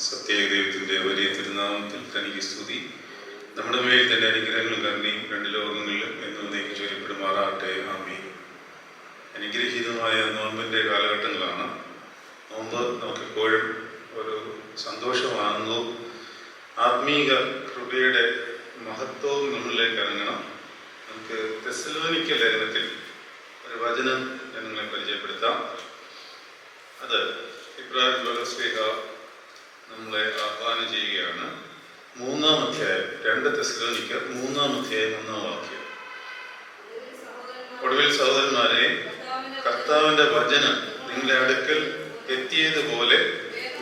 സത്യേകദൈവത്തിൻ്റെ വലിയ തിരുനാമത്തിൽ തനിക്ക് സ്തുതി. നമ്മുടെ മേൽ തന്നെ അനുഗ്രഹങ്ങളും കരുണയും രണ്ട് ലോകങ്ങളിലും എന്നേക്കും ചൊരിയപ്പെടുമാറാകട്ടെ. ആമീൻ. അനുഗ്രഹീതമായ നോമ്പിൻ്റെ കാലഘട്ടങ്ങളാണ്. നോമ്പ് നമുക്കെപ്പോഴും ഒരു സന്തോഷമാകുന്നു. ആത്മീക കൃപയുടെ മഹത്വവും നമ്മളിലേക്ക് ഇറങ്ങണം. നമുക്ക് തെസ്സലോനിക്ക ലേഖനത്തിൽ ഒരു വചനം ഞാൻ നിങ്ങളെ പരിചയപ്പെടുത്താം. അത് ഇബ്രാഹിം ബലസ്ലീഹ നമ്മളെ ആഹ്വാനം ചെയ്യുകയാണ്. 3-ാം അധ്യായം 2 തെസ്സലോനിക്ക 3-ാം അധ്യായം 1-ാം വാക്യം. ഒടുവിൽ സഹോദരന്മാരെ, കർത്താവിന്റെ വചനം നിങ്ങളുടെ അടുക്കൽ എത്തിയതുപോലെ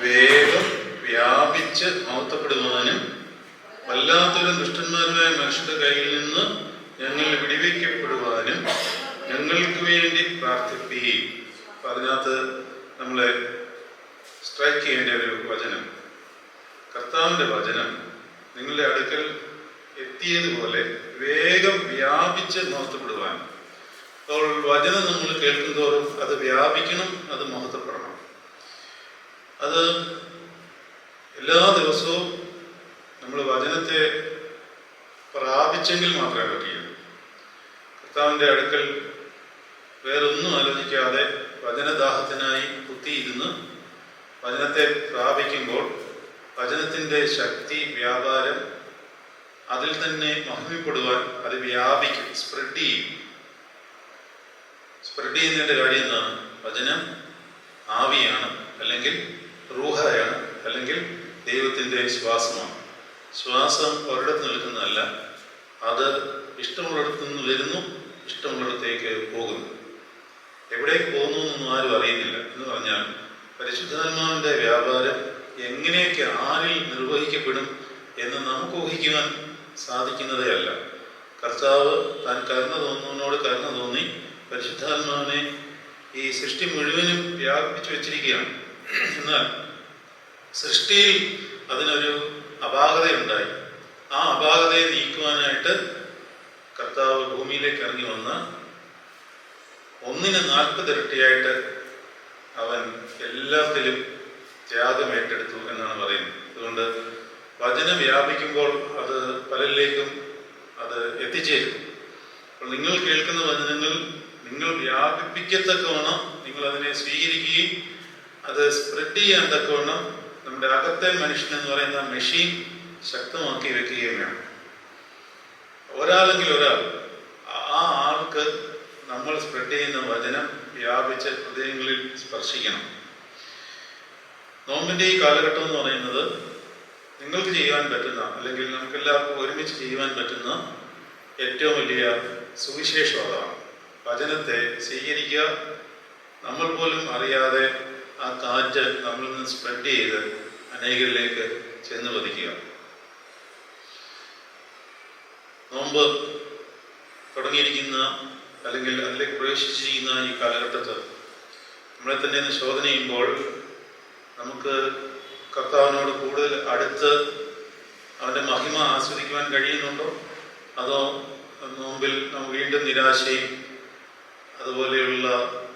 വേഗം വ്യാപിച്ച് മഹത്വപ്പെടുവാനും വല്ലാത്തൊരു ദുഷ്ടന്മാരുമായ മനുഷ്യരുടെ കയ്യിൽ നിന്ന് ഞങ്ങൾ വിടിവയ്ക്കപ്പെടുവാനും ഞങ്ങൾക്ക് വേണ്ടി പ്രാർത്ഥിപ്പീൻ. അതിനകത്ത് നമ്മളെ സ്ട്രൈക്ക് ചെയ്യേണ്ട ഒരു വചനം, കർത്താവിന്റെ വചനം നിങ്ങളുടെ അടുക്കൽ എത്തിയതുപോലെ വേഗം വ്യാപിച്ച് മഹത്വപ്പെടുവാൻ. അപ്പോൾ വചനം നമ്മൾ കേൾക്കുന്തോറും അത് വ്യാപിക്കണം, അത് മഹത്വപ്പെടണം. അത് എല്ലാ ദിവസവും നമ്മൾ വചനത്തെ പ്രാപിച്ചെങ്കിൽ മാത്രമേ പറ്റുകയുള്ളൂ. കർത്താവിന്റെ അടുക്കൽ വേറൊന്നും ആലോചിക്കാതെ വചനദാഹത്തിനായി കുത്തിയിരുന്ന് വചനത്തെ പ്രാപിക്കുമ്പോൾ വചനത്തിൻ്റെ ശക്തി, വ്യാപാരം അതിൽ തന്നെ മഹിമപ്പെടുവാൻ അത് വ്യാപിക്കും, സ്പ്രെഡ് ചെയ്യും. സ്പ്രെഡ് ചെയ്യുന്നതിൻ്റെ കാര്യം എന്താണ്? വചനം ആവിയാണ്, അല്ലെങ്കിൽ റൂഹയാണ്, അല്ലെങ്കിൽ ദൈവത്തിൻ്റെ ശ്വാസമാണ്. ശ്വാസം ഒരിടത്ത് നിൽക്കുന്നതല്ല, അത് ഇഷ്ടമുള്ളിടത്തു നിന്ന് വരുന്നു, ഇഷ്ടമുള്ളിടത്തേക്ക് പോകുന്നു. എവിടേക്ക് പോകുന്നു എന്നൊന്നും ആരും അറിയുന്നില്ല. എന്ന് പറഞ്ഞാൽ പരിശുദ്ധാത്മാവിന്റെ വ്യാപാരം എങ്ങനെയൊക്കെ ആരിൽ നിർവഹിക്കപ്പെടും എന്ന് നമുക്ക് ഊഹിക്കുവാൻ സാധിക്കുന്നതേ അല്ല. കർത്താവ് താൻ കരുണ തോന്നുന്നതിനോട് കരുണ തോന്നി പരിശുദ്ധാത്മാവിനെ ഈ സൃഷ്ടി മുഴുവനും വ്യാപിപ്പിച്ചു വെച്ചിരിക്കുകയാണ്. എന്നാൽ സൃഷ്ടിയിൽ അതിനൊരു അപാകതയുണ്ടായി. ആ അപാകതയെ നീക്കുവാനായിട്ട് കർത്താവ് ഭൂമിയിലേക്ക് ഇറങ്ങി വന്ന് 1ന് 40 ഇരട്ടിയായിട്ട് അവൻ എല്ലാത്തിലും ത്യാഗം ഏറ്റെടുത്തു എന്നാണ് പറയുന്നത്. അതുകൊണ്ട് വചനം വ്യാപിക്കുമ്പോൾ അത് പലരിലേക്കും അത് എത്തിച്ചേരും. അപ്പോൾ നിങ്ങൾ കേൾക്കുന്ന വചനങ്ങൾ നിങ്ങൾ വ്യാപിപ്പിക്കത്തക്കവണ്ണം നിങ്ങൾ അതിനെ സ്വീകരിക്കുകയും അത് സ്പ്രെഡ് ചെയ്യാൻ തക്കവണ്ണം നമ്മുടെ അകത്തെ മനുഷ്യൻ എന്ന് പറയുന്ന മെഷീൻ ശക്തമാക്കി വെക്കുകയും വേണം. ഒരാളെങ്കിൽ ഒരാൾ, ആ ആൾക്ക് നമ്മൾ സ്പ്രെഡ് ചെയ്യുന്ന വചനം വ്യാപിച്ച ഹൃദയങ്ങളിൽ സ്പർശിക്കണം. നോമ്പിന്റെ ഈ കാലഘട്ടം എന്ന് പറയുന്നത് നിങ്ങൾക്ക് ചെയ്യുവാൻ പറ്റുന്ന, അല്ലെങ്കിൽ നമുക്കെല്ലാവർക്കും ഒരുമിച്ച് ചെയ്യുവാൻ പറ്റുന്ന ഏറ്റവും വലിയ സുവിശേഷം അതാണ്. വചനത്തെ സ്വീകരിക്കുക. നമ്മൾ പോലും അറിയാതെ ആ കാറ്റ് നമ്മളിൽ നിന്ന് സ്പ്രെഡ് ചെയ്ത് അനേകരിലേക്ക് ചെന്ന് പതിക്കുക. നോമ്പ് തുടങ്ങിയിരിക്കുന്ന, അല്ലെങ്കിൽ അതിലേക്ക് പ്രവേശിച്ചിരിക്കുന്ന ഈ കാലഘട്ടത്തിൽ നമ്മളെ തന്നെ ഒന്ന് ശോധന ചെയ്യുമ്പോൾ നമുക്ക് കർത്താവിനോട് കൂടുതൽ അടുത്ത് അവൻ്റെ മഹിമ ആസ്വദിക്കുവാൻ കഴിയുന്നുണ്ടോ? അതോ നോമ്പിൽ നമുക്ക് വീണ്ടും നിരാശയും അതുപോലെയുള്ള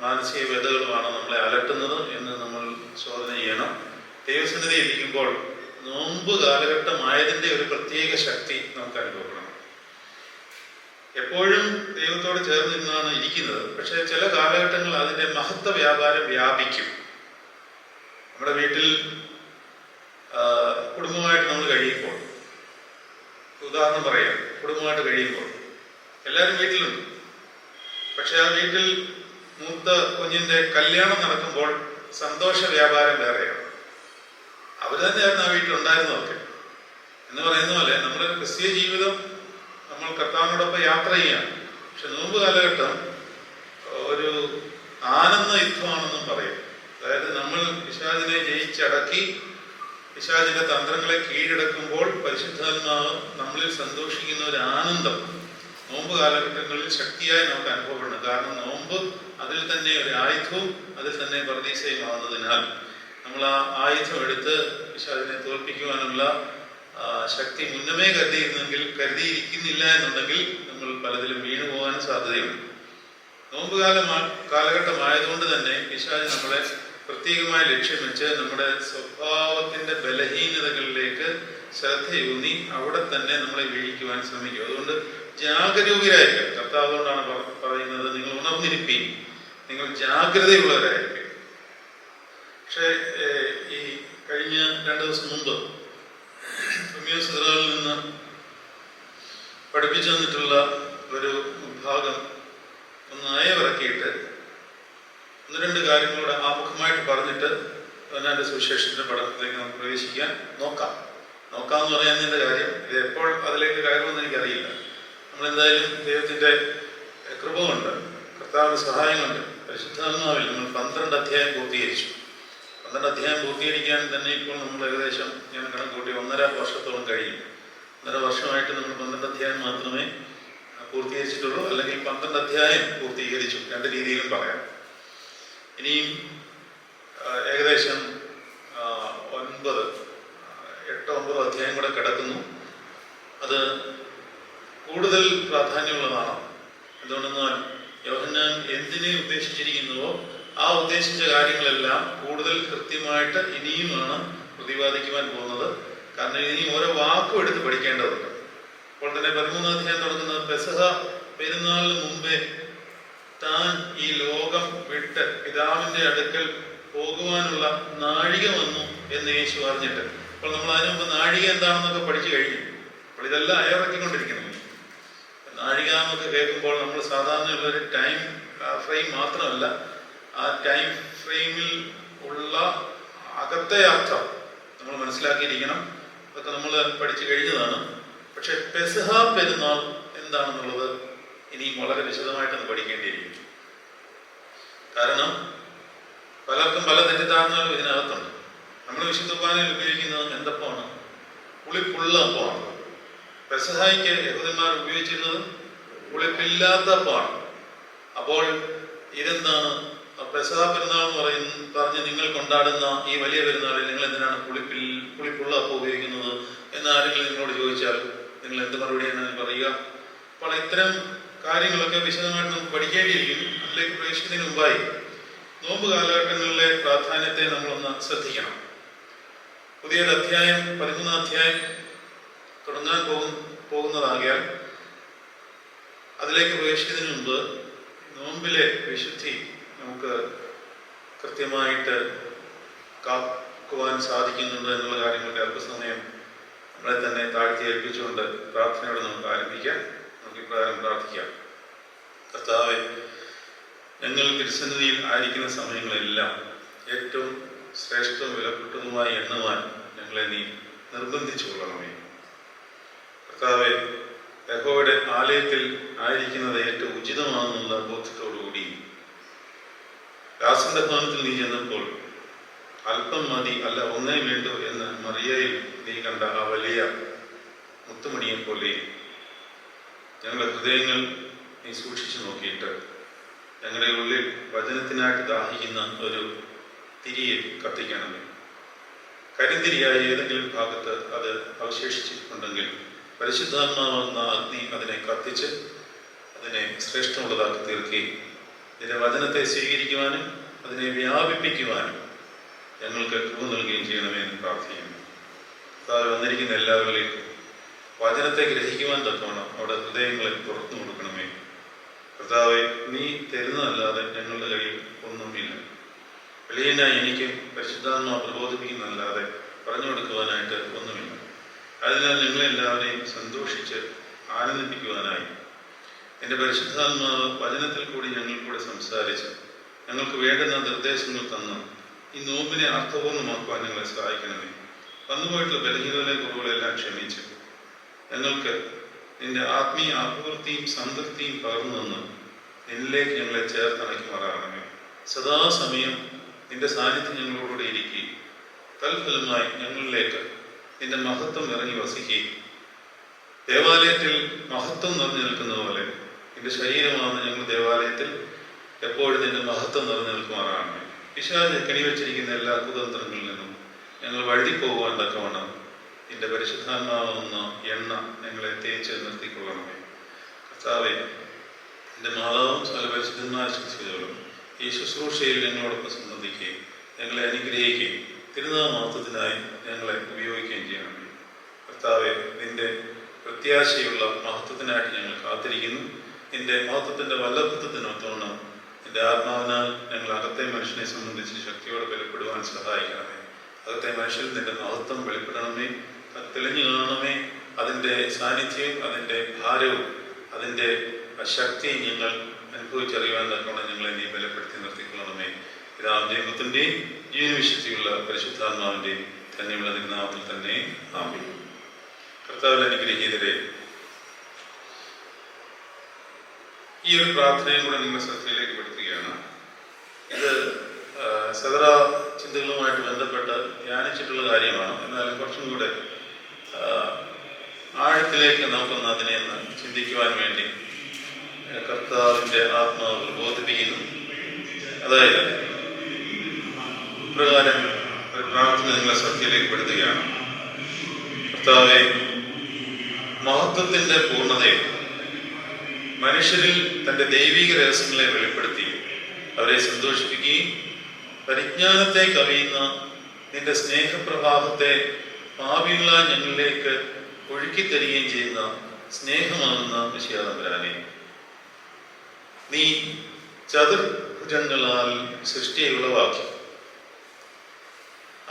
മാനസിക വ്യതകളുമാണ് നമ്മളെ അലട്ടുന്നത് എന്ന് നമ്മൾ ശോധന ചെയ്യണം. ദൈവസന്നിധി ഇരിക്കുമ്പോൾ നോമ്പ് കാലഘട്ടമായതിൻ്റെ ഒരു പ്രത്യേക ശക്തി നമുക്ക് അനുഭവപ്പെടണം. എപ്പോഴും ദൈവത്തോട് ചേർന്ന് നിന്നാണ് ഇരിക്കുന്നത്. പക്ഷെ ചില കാലഘട്ടങ്ങൾ അതിൻ്റെ മഹത്വ വ്യാപാരം വ്യാപിക്കും. നമ്മുടെ വീട്ടിൽ കുടുംബമായിട്ട് നമ്മൾ കഴിയുമ്പോൾ, ഉദാഹരണം പറയാം, കുടുംബമായിട്ട് കഴിയുമ്പോൾ എല്ലാവരും വീട്ടിലുണ്ട്. പക്ഷെ ആ വീട്ടിൽ മൂത്ത കുഞ്ഞിൻ്റെ കല്യാണം നടക്കുമ്പോൾ സന്തോഷ വ്യാപാരം വേറെയാണ്. അവർ തന്നെയായിരുന്നു ആ വീട്ടിലുണ്ടായിരുന്നതൊക്കെ. എന്ന് പറയുന്ന പോലെ നമ്മുടെ ക്രിസ്തീയ ജീവിതം നമ്മൾ കർത്താവിനോടൊപ്പം യാത്ര ചെയ്യാം. പക്ഷെ നോമ്പ് കാലഘട്ടം ഒരു ആനന്ദ യുദ്ധമാണെന്നും പറയും. അതായത് നമ്മൾ പിശാചിനെ ജയിച്ചടക്കി പിശാചിന്റെ തന്ത്രങ്ങളെ കീഴടക്കുമ്പോൾ പരിശുദ്ധാത്മാവ് നമ്മളിൽ സന്തോഷിക്കുന്ന ഒരു ആനന്ദം നോമ്പ് കാലഘട്ടങ്ങളിൽ ശക്തിയായി നമുക്ക് അനുഭവപ്പെടണം. കാരണം നോമ്പ് അതിൽ തന്നെ ഒരു ആയുധവും അതിൽ തന്നെ പർദീസയും ആവുന്നതിനാൽ നമ്മൾ ആ ആയുധം എടുത്ത് പിശാചിനെ തോൽപ്പിക്കുവാനുള്ള ശക്തി മുന്നമേ കരുതിയിരിക്കുന്നില്ല എന്നുണ്ടെങ്കിൽ നമ്മൾ പലതിലും വീണു പോകാൻ സാധ്യതയുണ്ട്. നോമ്പ് കാലഘട്ടമായതുകൊണ്ട് തന്നെ പിശാച് നമ്മളെ പ്രത്യേകമായി ലക്ഷ്യം വെച്ച് നമ്മുടെ സ്വഭാവത്തിന്റെ ബലഹീനതകളിലേക്ക് ശ്രദ്ധയൂന്നി അവിടെ തന്നെ നമ്മളെ വീഴിക്കുവാൻ ശ്രമിക്കും. അതുകൊണ്ട് ജാഗരൂകരായിരിക്കും. കർത്താവ് കൊണ്ടാണ് പറയുന്നത്, നിങ്ങൾ ഉണർന്നിരിപ്പീൻ, നിങ്ങൾ ജാഗ്രതയുള്ളവരായിരിക്കും. പക്ഷേ ഈ കഴിഞ്ഞ 2 ദിവസം മുമ്പ് സെമിനാറിൽ നിന്ന് പഠിപ്പിച്ചു തന്നിട്ടുള്ള ഒരു ഭാഗം ഒന്ന് അയവിറക്കിയിട്ട് 1-2 കാര്യങ്ങളോട് ആമുഖമായിട്ട് പറഞ്ഞിട്ട് അവനാൻ്റെ സുവിശേഷത്തിന്റെ പഠനത്തിലേക്ക് നമുക്ക് പ്രവേശിക്കാൻ നോക്കാമെന്ന് പറയാനതിൻ്റെ കാര്യം ഇത് എപ്പോൾ അതിലേക്ക് കയറുമെന്ന് എനിക്കറിയില്ല. നമ്മളെന്തായാലും ദൈവത്തിന്റെ കൃപ കൊണ്ട്, കർത്താവിന്റെ സഹായം കൊണ്ട്, പരിശുദ്ധാത്മാവിൽ നമ്മൾ 12 അധ്യായം പൂർത്തീകരിച്ചു. 12 അധ്യായം പൂർത്തീകരിക്കാൻ തന്നെ ഇപ്പോൾ നമ്മൾ ഏകദേശം ഞാൻ കണക്കൂട്ടി 1.5 വർഷത്തോളം കഴിയും. 1.5 വർഷമായിട്ട് നമ്മൾ 12 അധ്യായം മാത്രമേ പൂർത്തീകരിച്ചിട്ടുള്ളൂ, അല്ലെങ്കിൽ 12 അധ്യായം പൂർത്തീകരിച്ചു, 2 രീതിയിലും പറയാം. ഇനിയും ഏകദേശം 8-9 അധ്യായം കൂടെ കിടക്കുന്നു. അത് കൂടുതൽ പ്രാധാന്യമുള്ളതാണ്. എന്തുകൊണ്ടെന്നാൽ യോഹന്നാൻ എന്തിനെ ഉദ്ദേശിച്ചിരിക്കുന്നുവോ ആ ഉദ്ദേശിച്ച കാര്യങ്ങളെല്ലാം കൂടുതൽ കൃത്യമായിട്ട് ഇനിയുമാണ് പ്രതിപാദിക്കുവാൻ പോകുന്നത്. കാരണം ഇനി ഓരോ വാക്കും എടുത്ത് പഠിക്കേണ്ടതുണ്ട്. അപ്പോൾ തന്നെ 13 അധ്യായം തുടങ്ങുന്നത് പെസഹ പെരുന്നാളിന് മുമ്പേ താൻ ഈ ലോകം വിട്ട് പിതാവിന്റെ അടുക്കൽ പോകുവാനുള്ള നാഴിക വന്നു എന്ന് യേശു അറിഞ്ഞിട്ട്. അപ്പോൾ നമ്മൾ അതിനു മുമ്പ് നാഴിക എന്താണെന്നൊക്കെ പഠിച്ചു കഴിഞ്ഞു. അപ്പോൾ ഇതെല്ലാം അയവിറക്കിക്കൊണ്ടിരിക്കുന്നു. നാഴിക എന്നൊക്കെ കേൾക്കുമ്പോൾ നമ്മൾ സാധാരണയുള്ളൊരു ടൈം ഫ്രെയിം മാത്രമല്ല, ആ ടൈം ഫ്രെയിമിൽ ഉള്ള അകത്തെ അർത്ഥം നമ്മൾ മനസ്സിലാക്കിയിരിക്കണം. അതൊക്കെ നമ്മൾ പഠിച്ചു കഴിഞ്ഞതാണ്. പക്ഷെ പെസഹ പെരുന്നാൾ എന്താണെന്നുള്ളത് ഇനിയും വളരെ വിശദമായിട്ടൊന്ന് പഠിക്കേണ്ടിയിരിക്കും. കാരണം പലർക്കും പല തെറ്റിദ്ധാരണകളും ഇതിനകത്തുണ്ട്. നമ്മൾ വിശുദ്ധ കുർബാനയിൽ ഉപയോഗിക്കുന്നത് എന്തപ്പമാണ്? പുളിപ്പുള്ള അപ്പമാണ്. പെസഹായ്ക്ക് യഹൂദന്മാർ ഉപയോഗിച്ചിരുന്നത് പുളിപ്പില്ലാത്ത അപ്പമാണ്. അപ്പോൾ ഇതെന്താണ്? പെസഹ പെരുന്നാൾ എന്ന് പറഞ്ഞ് നിങ്ങൾ കൊണ്ടാടുന്ന ഈ വലിയ പെരുന്നാളിൽ നിങ്ങൾ എന്തിനാണ് പുളിപ്പുള്ള അപ്പം ഉപയോഗിക്കുന്നത് എന്ന് ആരെങ്കിലും നിങ്ങളോട് ചോദിച്ചാൽ നിങ്ങൾ എന്ത് മറുപടിയാണ് പറയുക? അപ്പോൾ ഇത്തരം കാര്യങ്ങളൊക്കെ വിശദമായിട്ട് നമുക്ക് പഠിക്കേണ്ടിയിരിക്കും. അതിലേക്ക് പ്രവേശിക്കുന്നതിന് മുമ്പായി നോമ്പ് കാലഘട്ടങ്ങളിലെ പ്രാധാന്യത്തെ നമ്മളൊന്ന് ശ്രദ്ധിക്കണം. പുതിയൊരു അധ്യായം 13 അധ്യായം തുടങ്ങാൻ പോകുന്നതാകിയാൽ അതിലേക്ക് പ്രവേശിക്കുന്നതിന് മുമ്പ് നോമ്പിലെ വിശുദ്ധി നമുക്ക് കൃത്യമായിട്ട് കാക്കുവാൻ സാധിക്കുന്നുണ്ട് എന്നുള്ള കാര്യങ്ങളുടെ അല്പസമയം നമ്മളെ തന്നെ താഴ്ത്തി ഏൽപ്പിച്ചുകൊണ്ട് പ്രാർത്ഥനയോടെ നമുക്ക് ആരംഭിക്കാം. നമുക്ക് ഇപ്രകാരം പ്രാർത്ഥിക്കാം. കർത്താവേ, ഞങ്ങൾ തിരുസന്നിധിയിൽ ആയിരിക്കുന്ന സമയങ്ങളെല്ലാം ഏറ്റവും ശ്രേഷ്ഠവും വിലപ്പെട്ടതുമായി എണ്ണുവാൻ ഞങ്ങളെ നീ നിർബന്ധിച്ചു കൊള്ളണമേ. കർത്താവെ, യഹോവയുടെ ആലയത്തിൽ ആയിരിക്കുന്നത് ഏറ്റവും ഉചിതമാണെന്നുള്ള ബോധ്യത്തോടുകൂടി ദാസന്റെ ഭവനത്തിൽ നീ ചെന്നപ്പോൾ അല്പം മതി, അല്ല ഒന്നേ വേണ്ടു എന്ന് മറിയയിൽ നീ കണ്ട ആ വലിയ മുത്തുമണിയെ പോലെ ഞങ്ങളുടെ ഹൃദയങ്ങൾ നീ സൂക്ഷിച്ചു നോക്കിയിട്ട് ഞങ്ങളുടെ ഉള്ളിൽ വചനത്തിനായിട്ട് ദാഹിക്കുന്ന ഒരു തിരിയെ കത്തിക്കണമേ. കരിന്തിരിയായ ഏതെങ്കിലും ഭാഗത്ത് അത് അവശേഷിച്ചിട്ടുണ്ടെങ്കിൽ പരിശുദ്ധാത്മാവെന്ന അഗ്നി അതിനെ കത്തിച്ച് അതിനെ ശ്രേഷ്ഠമുള്ളതാക്കി തീർക്കുകയും ഇതിന്റെ വചനത്തെ സ്വീകരിക്കുവാനും അതിനെ വ്യാപിപ്പിക്കുവാനും ഞങ്ങൾക്ക് കൃപ നൽകുകയും ചെയ്യണമേ എന്ന് പ്രാർത്ഥിക്കുന്നു. കർത്താവേ, വന്നിരിക്കുന്ന എല്ലാവരിലേക്കും വചനത്തെ ഗ്രഹിക്കുവാൻ തക്കവണ്ണം അവിടെ ഹൃദയങ്ങളെ തുറന്നു കൊടുക്കണമേ. കർത്താവെ, നീ തരുന്നതല്ലാതെ ഞങ്ങളുടെ കയ്യിൽ ഒന്നുമില്ല. വെളിയനായി എനിക്ക് പരിശുദ്ധാത്മാ പ്രബോധിപ്പിക്കുന്നതല്ലാതെ പറഞ്ഞു കൊടുക്കുവാനായിട്ട് ഒന്നുമില്ല. അതിനാൽ ഞങ്ങളെല്ലാവരെയും സന്തോഷിച്ച് ആനന്ദിപ്പിക്കുവാനായി എൻ്റെ പരിശുദ്ധാത്മാവ് വചനത്തിൽ കൂടി ഞങ്ങൾ കൂടെ സംസാരിച്ച് ഞങ്ങൾക്ക് വേണ്ടുന്ന നിർദ്ദേശങ്ങൾ തന്ന് ഈ നോമ്പിനെ അർത്ഥപൂർണ്ണമാക്കുവാൻ ഞങ്ങളെ സഹായിക്കണമേ. വന്നുപോയിട്ടുള്ള ബലഹീനതയിലെ കുറവുകളെല്ലാം ക്ഷമിച്ച് ഞങ്ങൾക്ക് നിന്റെ ആത്മീയ അഭിവൃദ്ധിയും സംതൃപ്തിയും പകർന്നു തന്ന് നിന്നിലേക്ക് ഞങ്ങളെ ചേർത്തണയ്ക്കുമാറാകണമേ. സദാസമയം നിന്റെ സാന്നിധ്യം ഞങ്ങളോടുകൂടെ ഇരിക്കുകയും തൽഫലമായി ഞങ്ങളിലേക്ക് നിന്റെ മഹത്വം ഇറങ്ങി വസിക്കുകയും ദേവാലയത്തിൽ മഹത്വം നിറഞ്ഞു നിൽക്കുന്ന പോലെ നിന്റെ ശരീരമാണ് ഞങ്ങൾ ദേവാലയത്തിൽ എപ്പോഴും നിന്റെ മഹത്വം നിറഞ്ഞു നിൽക്കുമാറാണ്. പിശാച് കെണിവെച്ചിരിക്കുന്ന എല്ലാ കുതന്ത്രങ്ങളിൽ നിന്നും ഞങ്ങൾ വഴുതിപ്പോകുവാൻ തക്കവണ്ണം നിന്റെ പരിശുദ്ധാത്മാവുന്ന എണ്ണ ഞങ്ങളെ തേച്ച് നിർത്തിക്കൊള്ളണമേ. കർത്താവേ, എൻ്റെ മാതാവും സകല പരിശുദ്ധന്മാരെ ശുശ്രൂഷകളും ഈ ശുശ്രൂഷയിൽ ഞങ്ങളോടൊപ്പം സംബന്ധിക്കുകയും ഞങ്ങളെ അനുഗ്രഹിക്കുകയും തിരുനാമത്വത്തിനായി ഞങ്ങളെ ഉപയോഗിക്കുകയും ചെയ്യണമേ. കർത്താവെ, നിന്റെ പ്രത്യാശയുള്ള മഹത്വത്തിനായിട്ട് ഞങ്ങൾ കാത്തിരിക്കുന്നു. നിന്റെ മഹത്വത്തിൻ്റെ വല്ലഭത്വത്തിനൊത്തോണം നിന്റെ ആത്മാവിനാൽ ഞങ്ങൾ അകത്തെ മനുഷ്യനെ സംബന്ധിച്ച് ശക്തിയോടെ ബലപ്പെടുവാൻ സഹായിക്കണമേ. അകത്തെ മനുഷ്യൻ നിന്റെ മഹത്വം വെളിപ്പെടണമേ, അത് തെളിഞ്ഞു കാണണമേ. അതിൻ്റെ സാന്നിധ്യവും അതിൻ്റെ ഭാരവും അതിൻ്റെ ശക്തിയും ഞങ്ങൾ അനുഭവിച്ചറിയുവാൻ തക്കവണ്ണം ഞങ്ങളെ നീ ബലപ്പെടുത്തി നിർത്തിക്കൊള്ളണമേ. പിതാവിൻ്റെയും പുത്രൻ്റെയും ജീവവിശുദ്ധിയുള്ള പരിശുദ്ധാത്മാവിൻ്റെയും തന്നെയുള്ള നാമത്തിൽ തന്നെ ആമേൻ. കർത്താവിൽ അനുഗ്രഹീതരെ, ഈ ഒരു പ്രാർത്ഥനയും കൂടെ നിങ്ങളുടെ ശ്രദ്ധയിലേക്ക് പെടുത്തുകയാണ്. ഇത് സദറ ചിന്തകളുമായിട്ട് ബന്ധപ്പെട്ട് ധ്യാനിച്ചിട്ടുള്ള കാര്യമാണ്. എന്നാലും കുറച്ചും കൂടെ ആഴത്തിലേക്ക് നമുക്കൊന്ന് അതിനെ ചിന്തിക്കുവാൻ വേണ്ടി കർത്താവിൻ്റെ ആത്മാവ് ബോധിപ്പിക്കുന്നു. അതായത് ഇപ്രകാരം ഒരു പ്രാർത്ഥന നിങ്ങളെ ശ്രദ്ധയിലേക്ക് പെടുത്തുകയാണ്. കർത്താവെ, മഹത്വത്തിൻ്റെ പൂർണ്ണതയെ മനുഷ്യരിൽ തൻ്റെ ദൈവിക രഹസ്യങ്ങളെ വെളിപ്പെടുത്തി അവരെ സന്തോഷിപ്പിക്കുകയും പരിജ്ഞാനത്തെ കവിയുന്ന നിന്റെ സ്നേഹപ്രവാഹത്തെ പാപികളായ ഞങ്ങളിലേക്ക് ഒഴുക്കിത്തരികയും ചെയ്യുന്ന സ്നേഹമാകുന്ന മിശിഹാതമ്പുരാനെ, നീ ചതുർഭുജങ്ങളാൽ സൃഷ്ടിയെ ഉളവാക്കി.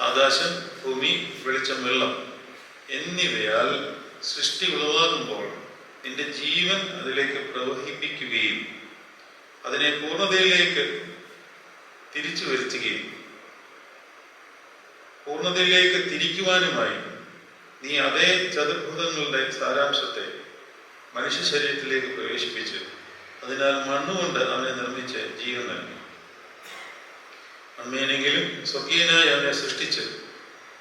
ആകാശം, ഭൂമി, വെളിച്ചം, വെള്ളം എന്നിവയാൽ സൃഷ്ടി ഉളവാകുമ്പോൾ നിന്റെ ജീവൻ അതിലേക്ക് പ്രവഹിപ്പിക്കുകയും അതിനെ പൂർണ്ണതയിലേക്ക് തിരിച്ചു വരുത്തുകയും പൂർണ്ണതയിലേക്ക് തിരിക്കുവാനുമായി നീ അതേ ചതുർഭുജങ്ങളുടെ സാരാംശത്തെ മനുഷ്യ ശരീരത്തിലേക്ക് പ്രവേശിപ്പിച്ച് അതിനാൽ മണ്ണുകൊണ്ട് അവനെ നിർമ്മിച്ച് ജീവൻ നൽകി. അമ്മേനെങ്കിലും സ്വകീയനായി അവനെ സൃഷ്ടിച്ച്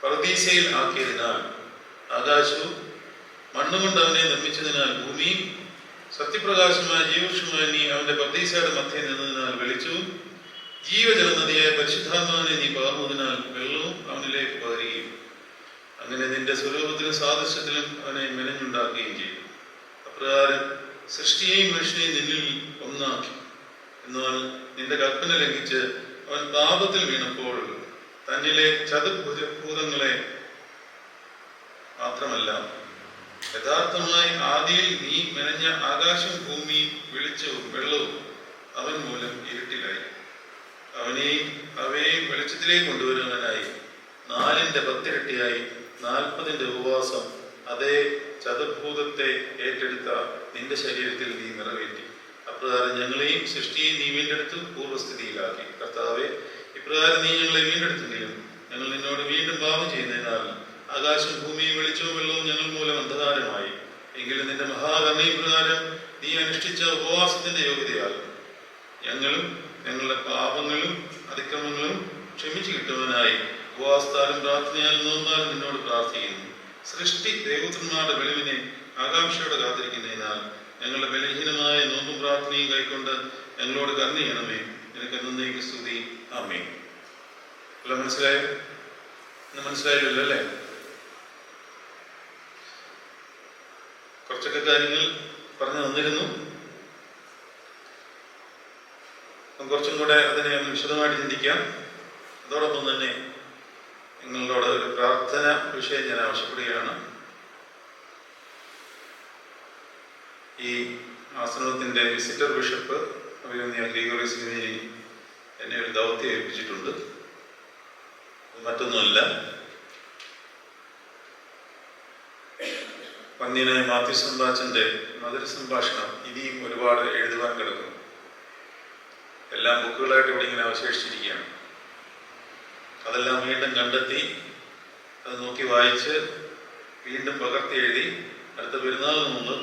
പർദീസയിൽ ആക്കിയതിനാൽ ആകാശവും മണ്ണുകൊണ്ട് അവനെ നിർമ്മിച്ചതിനാൽ ഭൂമിയും സത്യപ്രകാശമായ ജീവവൃക്ഷമായ നീ അവന്റെ പർദീസയുടെ മധ്യേ നിന്നതിനാൽ വെളിച്ചവും ജീവജലനദിയായ പരിശുദ്ധാത്മാവിനെ നീ പകർന്നതിനാൽ വെള്ളവും അവനിലേക്ക് പകരുകയും അങ്ങനെ നിന്റെ സ്വരൂപത്തിലും സാദൃശ്യത്തിലും അവനെ മെനഞ്ഞുണ്ടാക്കുകയും ചെയ്തു. അപ്രകാരം സൃഷ്ടിയെയും മനുഷ്യനെയും നിന്നിൽ ഒന്നാക്കി. എന്നാൽ നിന്റെ കൽപ്പന ലംഘിച്ച് അവൻ പാപത്തിൽ വീണപ്പോൾ തന്നിലെ ചതുർഭുജഭൂതങ്ങളെ മാത്രമല്ല യഥാർത്ഥമായി ആദിയിൽ നീ മെനഞ്ഞ ആകാശം, ഭൂമി, വെളിച്ചവും വെള്ളവും അവൻ മൂലം ഇരുട്ടിലായി. അവയെയും വെളിച്ചത്തിലേക്ക് കൊണ്ടുവരുവാനായി 4ന്റെ 10 ഇരട്ടിയായി 40ന്റെ ഉപവാസം അതേ ചതുർഭൂതത്തെ ഏറ്റെടുത്ത നിന്റെ ശരീരത്തിൽ നീ നിറവേറ്റി. അപ്രകാരം ഞങ്ങളെയും സൃഷ്ടിയെയും നീ വീണ്ടെടുത്ത് പൂർവ്വസ്ഥിതിയിലാക്കി. കർത്താവെ, ഇപ്രകാരം നീ ഞങ്ങളെ വീണ്ടെടുത്തെങ്കിലും ഞങ്ങൾ നിന്നോട് വീണ്ടും പാപം ചെയ്യുന്നതിനാൽ ആകാശം, ഭൂമിയും വെളിച്ചവും വെള്ളവും ഞങ്ങൾ മൂലം അന്ധകാരമായി. എങ്കിലും നിന്റെ മഹാകരുണയും പ്രകാരം നീ അനുഷ്ഠിച്ച ഉപവാസത്തിന്റെ യോഗ്യതയാൽ ഞങ്ങളും ഞങ്ങളുടെ പാപങ്ങളും അതിക്രമങ്ങളും ക്ഷമിച്ചു കിട്ടുവാനായി ഉപവാസത്താലും പ്രാർത്ഥനയാലും നോമ്പാലും നിന്നോട് പ്രാർത്ഥിക്കുന്നു. സൃഷ്ടി ദൈവപുത്രന്മാരുടെ വെളിവിനെ ആകാംക്ഷയോടെ കാത്തിരിക്കുന്നതിനാൽ ഞങ്ങളുടെ ബലഹീനമായ നോമ്പും പ്രാർത്ഥനയും കൈക്കൊണ്ട് ഞങ്ങളോട് കരുണ ചെയ്യണമേ. നിനക്ക് എന്നേക്കും സ്തുതി. ആമേൻ. എല്ലാം മനസ്സിലായോ? ഇന്ന് മനസ്സിലായില്ലല്ലോ അല്ലേ? കുറച്ചൊക്കെ കാര്യങ്ങൾ പറഞ്ഞു തന്നിരുന്നു. കുറച്ചും കൂടെ അതിനെ ഒന്ന് വിശദമായിട്ട് ചിന്തിക്കാം. അതോടൊപ്പം തന്നെ നിങ്ങളോട് ഒരു പ്രാർത്ഥന വിഷയം ഞാൻ ആവശ്യപ്പെടുകയാണ്. ഈ ആശ്രമത്തിന്റെ വിസിറ്റർ ബിഷപ്പ് അഭിനന്ദ ഗ്രിഗോറിയസ് തിരുമേനി എന്നെ ഒരു ദൗത്യം ഏൽപ്പിച്ചിട്ടുണ്ട്. മറ്റൊന്നുമല്ല, വന്യനായ മാത്യു സമ്പാച്ചന്റെ മധുര സംഭാഷണം ഇനിയും ഒരുപാട് എഴുതുവാൻ കിടക്കുന്നു. എല്ലാം ബുക്കുകളായിട്ട് ഇവിടെ ഇങ്ങനെ അവശേഷിച്ചിരിക്കുകയാണ്. അതെല്ലാം വീണ്ടും കണ്ടെത്തി അത് നോക്കി വായിച്ച് വീണ്ടും പകർത്തി എഴുതി അടുത്ത പെരുന്നാളിന് മുമ്പ്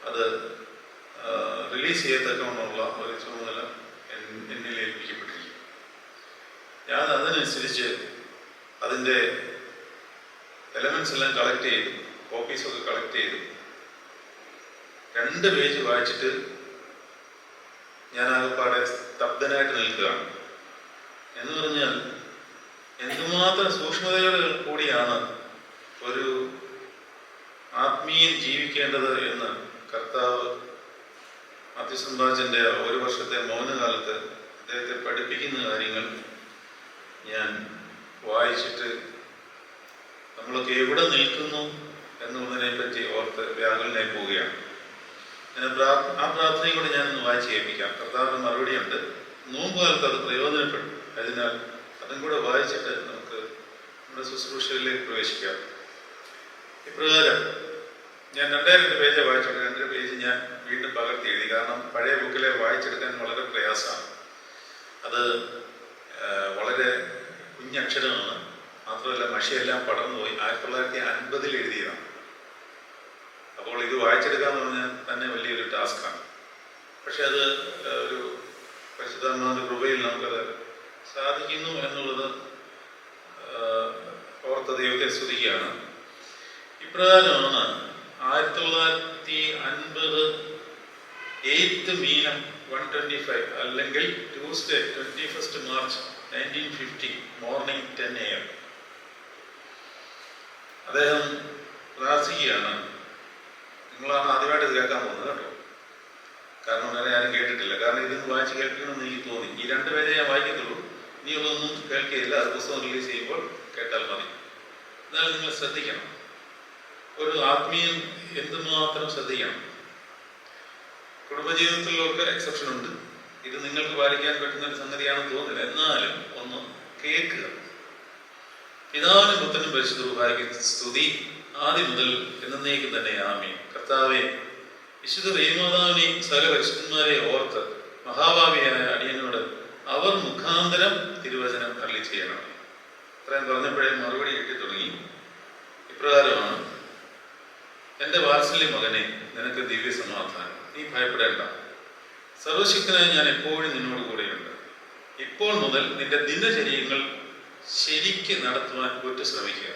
അത് റിലീസ് ചെയ്യത്തക്കമുള്ള ഒരു ചുമതല എന്നിൽ ഏൽപ്പിക്കപ്പെട്ടിരിക്കും. ഞാൻ അതിനനുസരിച്ച് അതിൻ്റെ എലമെന്റ്സ് എല്ലാം കളക്ട് ചെയ്തു, കോപ്പീസൊക്കെ കളക്ട് ചെയ്തു 2 പേജ് വായിച്ചിട്ട് ഞാൻ ആകെപ്പാടെ സ്തബ്ധനായിട്ട് നിൽക്കുകയാണ്. എന്ന് പറഞ്ഞാൽ എന്തുമാത്രം സൂക്ഷ്മതകൾ കൂടിയാണ് ഒരു ആത്മീയൻ ജീവിക്കേണ്ടത് എന്ന് കർത്താവ് മധ്യസംഭാജന്റെ 1 വർഷത്തെ മൗനകാലത്ത് അദ്ദേഹത്തെ പഠിപ്പിക്കുന്ന കാര്യങ്ങൾ ഞാൻ വായിച്ചിട്ട് നമ്മളൊക്കെ എവിടെ നിൽക്കുന്നു എന്നുള്ളതിനെ പറ്റി ഓർത്ത് വ്യാകുലനായി പോവുകയാണ്. ആ പ്രാർത്ഥനയും കൂടെ ഞാനൊന്ന് വായിച്ച് കേൾപ്പിക്കാം. കർത്താവിന് മറുപടിയുണ്ട്. നോമ്പുകാലത്ത് അത് പ്രയോജനപ്പെടും. അതിനാൽ അതും കൂടെ വായിച്ചിട്ട് നമുക്ക് നമ്മുടെ ശുശ്രൂഷയിലേക്ക് പ്രവേശിക്കാം. ഇപ്രകാരം ഞാൻ 2 പേജ് വായിച്ചോട്ടെ. 2 പേജ് ഞാൻ വീണ്ടും പകർത്തി എഴുതി. കാരണം പഴയ ബുക്കിലെ വായിച്ചെടുക്കാൻ വളരെ പ്രയാസമാണ്. അത് വളരെ കുഞ്ഞക്ഷരമാണ്. മാത്രമല്ല മഷിയെല്ലാം പടർന്നുപോയി. 1950 എഴുതിയതാണ്. അപ്പോൾ ഇത് വായിച്ചെടുക്കാന്ന് പറഞ്ഞാൽ തന്നെ വലിയൊരു ടാസ്ക്കാണ്. പക്ഷെ അത് ഒരു പരിശുദ്ധാത്മാവിന്റെ കൃപയിൽ നമുക്കത് സാധിക്കുന്നു എന്നുള്ളത് ഓർത്ത ദൈവത്തെ സ്തുതിക്കുകയാണ്. ഇപ്രകാരമാണ് 1950 8th മീനം 125 അല്ലെങ്കിൽ Tuesday 21st March 1950 morning 10 AM അദ്ദേഹം പ്രാർത്ഥിക്കുകയാണ്. നിങ്ങളാണ് ആദ്യമായിട്ട് ഇത് കേൾക്കാൻ പോകുന്നത് കേട്ടോ. കാരണം വേറെ ആരും കേട്ടിട്ടില്ല. കാരണം ഇതൊന്ന് വായിച്ച് കേൾക്കണമെന്ന് എനിക്ക് തോന്നി. ഈ 2 പേരെ ഞാൻ വായിക്കത്തുള്ളൂ. ഇനിയുള്ളതൊന്നും കേൾക്കുകയില്ല. അത് പുസ്തകം റിലീസ് ചെയ്യുമ്പോൾ കേട്ടാൽ മതി. എന്നാലും നിങ്ങൾ ശ്രദ്ധിക്കണം. ഒരു ആത്മീയം എന്തുമാത്രം ശ്രദ്ധിക്കണം. കുടുംബജീവിതത്തിലൊക്കെ എക്സെപ്ഷൻ ഉണ്ട്. ഇത് നിങ്ങൾക്ക് പാലിക്കാൻ പറ്റുന്ന ഒരു സംഗതിയാണെന്ന് തോന്നുന്നില്ല. എന്നാലും ഒന്ന് കേൾക്കുക. പിതാവിനും പുത്രനും പരിശുദ്ധ റൂഹായ്ക്ക് സ്തുതി ആദ്യം മുതൽ എന്നേക്കും തന്നെ ആമേൻ. കർത്താവേ, വിശുദ്ധ ദൈവമാതാവിനെയും സകല പരിശുദ്ധന്മാരെ ഓർത്ത് മഹാഭാവിയായ അടിയനോട് അവർ മുഖാന്തരം തിരുവചനം അരുളി ചെയ്യണം. ഇത്രയും പറഞ്ഞപ്പോഴേ മറുപടി കിട്ടി തുടങ്ങി. ഇപ്രകാരമാണ്: എന്റെ വാത്സല്യ മകനെ, നിനക്ക് ദിവ്യ സമാധാനം. നീ ഭയപ്പെടേണ്ട. സർവശക്തനായ ഞാൻ എപ്പോഴും നിന്നോട് കൂടെയുണ്ട്. ഇപ്പോൾ മുതൽ നിന്റെ ദിനചര്യങ്ങൾ ശരിക്ക് നടത്തുവാൻ ഒറ്റ ശ്രമിക്കുക.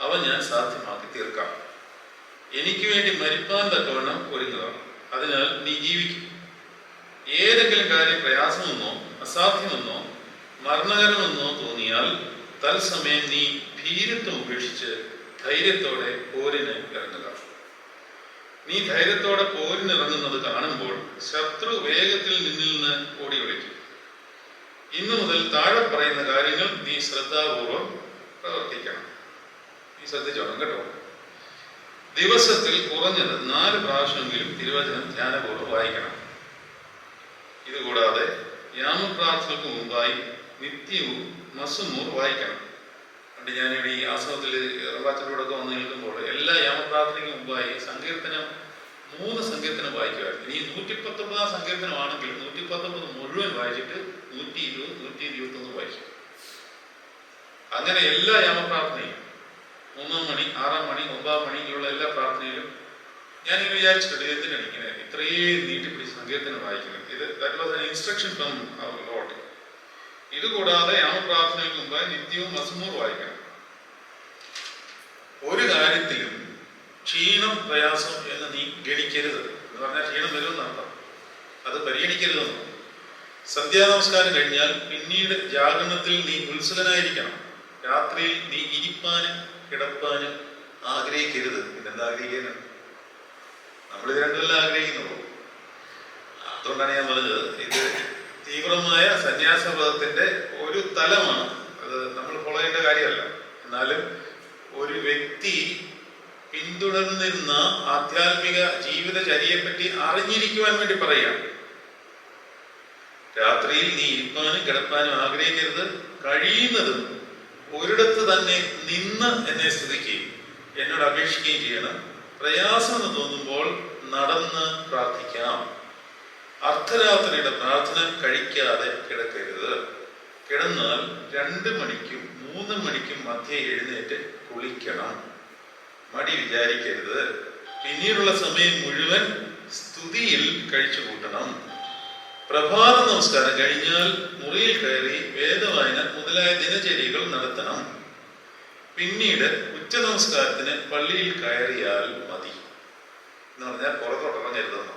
അവ ഞാൻ സാധ്യമാക്കി തീർക്കാം. എനിക്ക് വേണ്ടി മരിപ്പാൻ തക്കവണ്ണം ഒരുങ്ങുക. അതിനാൽ നീ ജീവിക്കും. ഏതെങ്കിലും കാര്യം പ്രയാസമെന്നോ അസാധ്യമെന്നോ മരണകരമെന്നോ തോന്നിയാൽ തത്സമയം നീ ഭീരുത്വം ഉപേക്ഷിച്ച് ധൈര്യത്തോടെ പോരിന് ഇറങ്ങുക. നീ ധൈര്യത്തോടെ പോരിനിറങ്ങുന്നത് കാണുമ്പോൾ ശത്രു വേഗത്തിൽ നിന്നിൽ നിന്ന് ഓടി ഒളിക്കും. ഇന്നു മുതൽ താഴെ പറയുന്ന കാര്യങ്ങൾ നീ ശ്രദ്ധാപൂർവം പ്രവർത്തിക്കണം. നീ ശ്രദ്ധിച്ചോണം കേട്ടോ. ദിവസത്തിൽ കുറഞ്ഞത് 4 പ്രാവശ്യമെങ്കിലും തിരുവചനം ധ്യാനപൂർവ്വം വായിക്കണം. ഇതുകൂടാതെ യാമപ്രാർത്ഥനകൾക്ക് മുമ്പായി നിത്യവും മസുമൂർ വായിക്കണം. പണ്ട് ഞാനിവിടെ ഈ ആശ്രമത്തിൽ റവാച്ചലോടൊക്കെ വന്ന് നിൽക്കുമ്പോൾ എല്ലാ യാമപ്രാർത്ഥനയ്ക്ക് മുമ്പായി 3 സങ്കീർത്തനം വായിക്കുമായിരുന്നു. ഇനി 119 സങ്കീർത്തനമാണെങ്കിൽ 119 മുഴുവൻ വായിച്ചിട്ട് 120, 121 വായിക്കും. അങ്ങനെ എല്ലാ യാമപ്രാർത്ഥനയും 3 മണി, 6 മണി, 9 മണിയിലുള്ള എല്ലാ പ്രാർത്ഥനയിലും ഞാനിങ്ങനെ വിചാരിച്ചിട്ടുണ്ട്, എന്തിനാണ് ഇങ്ങനെ ഇത്രയും നീട്ടിപ്പിടിച്ച് സങ്കീർത്തനം വായിക്കുന്നത്? That was an instruction from our lord. ഇതുകൂടാതെ യാമപ്രാർത്ഥനയ്ക്ക് മുമ്പായി നിത്യവും മസ്മൂർ വായിക്കണം. ഒരു കാര്യത്തിലും ക്ഷീണം പ്രയാസം എന്ന് നീ ഗണിക്കരുത്. എന്ന് പറഞ്ഞാൽ ക്ഷീണം വരുമെന്നർത്ഥം. അത് പരിഗണിക്കരുതെന്ന്. സന്ധ്യാനമസ്കാരം കഴിഞ്ഞാൽ പിന്നീട് ജാഗരണത്തിൽ നീ ഉത്സുകനായിരിക്കണം. രാത്രിയിൽ നീ ഇരിപ്പാനും കിടപ്പാനും ആഗ്രഹിക്കരുത്. പിന്നെന്താ ആഗ്രഹിക്കാനും? നമ്മളിത് രണ്ടുമെല്ലാം ആഗ്രഹിക്കുന്നുള്ളൂ. അതുകൊണ്ടാണ് ഞാൻ പറഞ്ഞത്, ഇത് തീവ്രമായ സന്യാസപദത്തിന്റെ ഒരു തലമാണ്. അത് നമ്മൾ ഫോളോ ചെയ്യേണ്ട കാര്യമല്ല. എന്നാലും ഒരു വ്യക്തി പിന്തുടർന്നിരുന്ന ആധ്യാത്മിക ജീവിതചര്യയെപ്പറ്റി അറിഞ്ഞിരിക്കുവാൻ വേണ്ടി പറയുകയാണ്. രാത്രിയിൽ നീ ഇരിപ്പാനും കിടപ്പാനും ആഗ്രഹിക്കരുത്. കഴിയുന്നതും ഒരിടത്ത് തന്നെ നിന്ന് എന്നെ സ്തുതിക്കുകയും എന്നോട് അപേക്ഷിക്കുകയും ചെയ്യണം. പ്രയാസം എന്ന് തോന്നുമ്പോൾ നടന്ന് പ്രാർത്ഥിക്കാം. അർദ്ധരാത്രിയുടെ പ്രാർത്ഥന കഴിക്കാതെ കിടക്കരുത്. കിടന്നാൽ 2 മണിക്കും 3 മണിക്കും മധ്യേ എഴുന്നേറ്റ് കുളിക്കണം. മടി വിചാരിക്കരുത്. പിന്നീടുള്ള സമയം മുഴുവൻ സ്തുതിയിൽ കഴിച്ചു കൂട്ടണം. പ്രഭാത നമസ്കാരം കഴിഞ്ഞാൽ മുറിയിൽ കയറി വേദവായന മുതലായ ദിനചര്യകൾ നടത്തണം. പിന്നീട് ഉച്ച നമസ്കാരത്തിന് പള്ളിയിൽ കയറിയാൽ മതി. എന്ന് പറഞ്ഞാൽ പുറത്തോട്ടിറങ്ങരുതെന്നോ.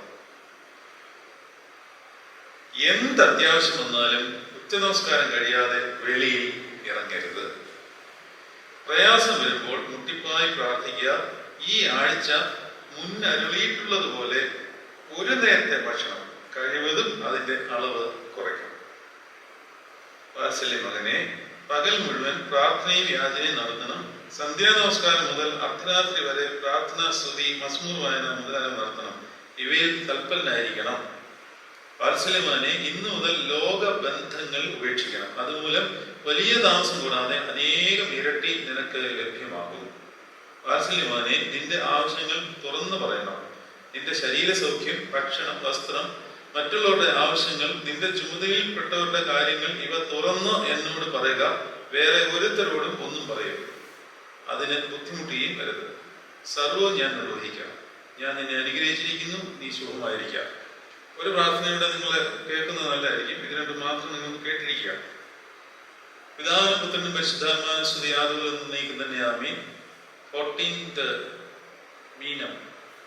എന്ത് അത്യാവശ്യം വന്നാലും ഉച്ചനമസ്കാരം കഴിയാതെ വെളിയിൽ ഇറങ്ങരുത്. പ്രയാസം വരുമ്പോൾ മുട്ടിപ്പായി പ്രാർത്ഥിക്കുക. ഈ ആഴ്ച മുന്നരുളിയിട്ടുള്ളതുപോലെ ഒരു നേരത്തെ ഭക്ഷണം കഴിവതും അതിന്റെ അളവ് കുറയ്ക്കണം. വാത്സല്യ മകനെ, പകൽ മുഴുവൻ പ്രാർത്ഥനയും യാചനയും നടത്തണം. സന്ധ്യാ നമസ്കാരം മുതൽ അർദ്ധരാത്രി വരെ പ്രാർത്ഥന, സ്തുതി, മസ്മൂർ വായന മുതലായവ നടത്തണം. ഇവയിൽ തൽപരനായിരിക്കണം. വാത്സല്യമാനെ, ഇന്നു മുതൽ ലോക ബന്ധങ്ങൾ ഉപേക്ഷിക്കണം. അതുമൂലം വലിയ താമസം കൂടാതെ അനേകം ഇരട്ടി നിനക്ക് ലഭ്യമാകും. വാത്സല്യമാനെ, നിന്റെ ആവശ്യങ്ങൾ തുറന്നു പറയണം. നിന്റെ ശരീര സൗഖ്യം, ഭക്ഷണം, വസ്ത്രം, മറ്റുള്ളവരുടെ ആവശ്യങ്ങൾ, നിന്റെ ചുമതലയിൽപ്പെട്ടവരുടെ കാര്യങ്ങൾ ഇവ തുറന്ന് എന്നോട് പറയുക. വേറെ ഒരുത്തരോടും ഒന്നും പറയരുത്. അതിന് ബുദ്ധിമുട്ടുകയും വരരുത്. സർവ്വം ഞാൻ നിർവഹിക്കാം. ഞാൻ നിന്നെ അനുഗ്രഹിച്ചിരിക്കുന്നു. നീ ശുഭമായിരിക്കാം. ഒരു പ്രാർത്ഥനയുടെ നിങ്ങൾ കേൾക്കുന്നത് നല്ലതായിരിക്കും. ഇത് രണ്ടും മാത്രം നിങ്ങൾ കേട്ടിരിക്കുക. പിതാവിനും പുത്രനും പരിശുദ്ധാത്മാവിനും സ്തുതി ആദിമുതൽ എന്നേക്കും തന്നെ ആമേൻ. 14th മീനം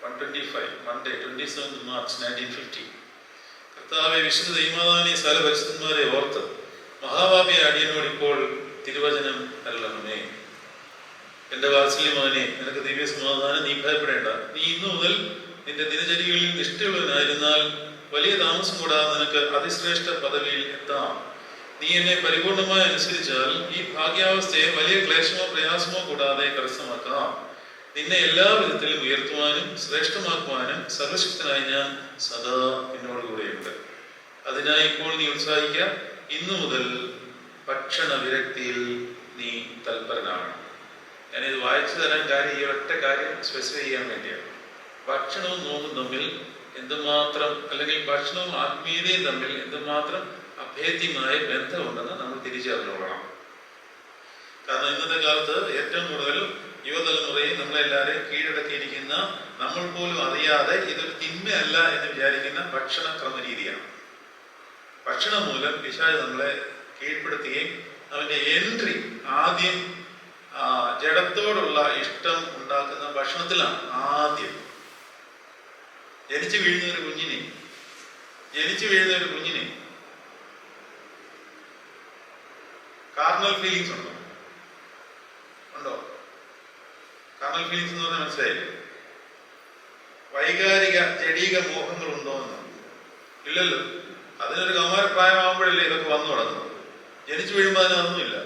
125 Monday 27th March 1950. കർത്താവെ, വിശുദ്ധ ദൈവമാതാവിനെ സകല പരിശുദ്ധന്മാരെ ഓർത്ത് മഹാഭാവിയ അടിയനോട് ഇപ്പോൾ തിരുവചനം അരുളണമേ. എന്റെ വാത്സല്യമാനെ, നിനക്ക് ദിവ്യ സമാധാനം. നീ ഭയപ്പെടേണ്ട. നീ ഇന്നു മുതൽ നിന്റെ ദിനചര്യകളിൽ നിഷ്ഠയുള്ളവനായിരുന്നാൽ വലിയ താമസം കൂടാതെ നിനക്ക് അതിശ്രേഷ്ഠ പദവിയിൽ എത്താം. നീ എന്നെ പരിപൂർണമായി അനുസരിച്ചാൽ ഈ ഭാഗ്യാവസ്ഥയെ വലിയ ക്ലേശമോ പ്രയാസമോ കൂടാതെ കരസ്ഥമാക്കാം. നിന്നെ എല്ലാ വിധത്തിലും ഉയർത്തുവാനും ശ്രേഷ്ഠമാക്കുവാനും സർവശക്തനായ ഞാൻ സദാ എന്നോടുകൂടെയുണ്ട്. അതിനായി ഇപ്പോൾ നീ ഉത്സാഹിക്കുക. ഇന്നു മുതൽ ഭക്ഷണ വിരക്തിയിൽ നീ തൽപരനാണ്. ഞാനിത് വായിച്ചു തരാൻ കാര്യം ഈ ഒറ്റ കാര്യം സ്പെസിഫൈ ചെയ്യാൻ വേണ്ടിയാണ്. ഭക്ഷണവും നോമ്പും തമ്മിൽ എന്തുമാത്രം, അല്ലെങ്കിൽ ഭക്ഷണവും ആത്മീയതയും തമ്മിൽ എന്തുമാത്രം അഭേദ്യമായ ബന്ധമുണ്ടെന്ന് നമ്മൾ തിരിച്ചറിഞ്ഞോളണം. കാരണം ഇന്നത്തെ കാലത്ത് ഏറ്റവും കൂടുതൽ യുവതലമുറയെ നമ്മളെല്ലാവരെയും കീഴടക്കിയിരിക്കുന്ന, നമ്മൾ പോലും അറിയാതെ ഇതൊരു തിന്മയല്ല എന്ന് വിചാരിക്കുന്ന ഭക്ഷണ ക്രമരീതിയാണ്. ഭക്ഷണം മൂലം പിശാച് നമ്മളെ കീഴ്പ്പെടുത്തുകയും അവന്റെ എൻട്രി ആദ്യം ജഡത്തോടുള്ള ഇഷ്ടം ഉണ്ടാക്കുന്ന ഭക്ഷണത്തിലാണ്. ആദ്യം ജനിച്ചു വീഴുന്ന ഒരു കുഞ്ഞിനെ കാർണൽ ഫീലിങ്സ് ഉണ്ടോ? കാർണൽ ഫീലിങ്സ് എന്ന് പറഞ്ഞാൽ മനസ്സിലായില്ലേ? വൈകാരിക ജഡീക മോഹങ്ങൾ ഉണ്ടോ എന്ന്? ഇല്ലല്ലോ. അതിനൊരു കൗമാരപ്രായമാകുമ്പോഴല്ലേ ഇതൊക്കെ വന്നു തുടങ്ങുന്നത്. ജനിച്ചു വീഴുമ്പോൾ അതിനൊന്നുമില്ല.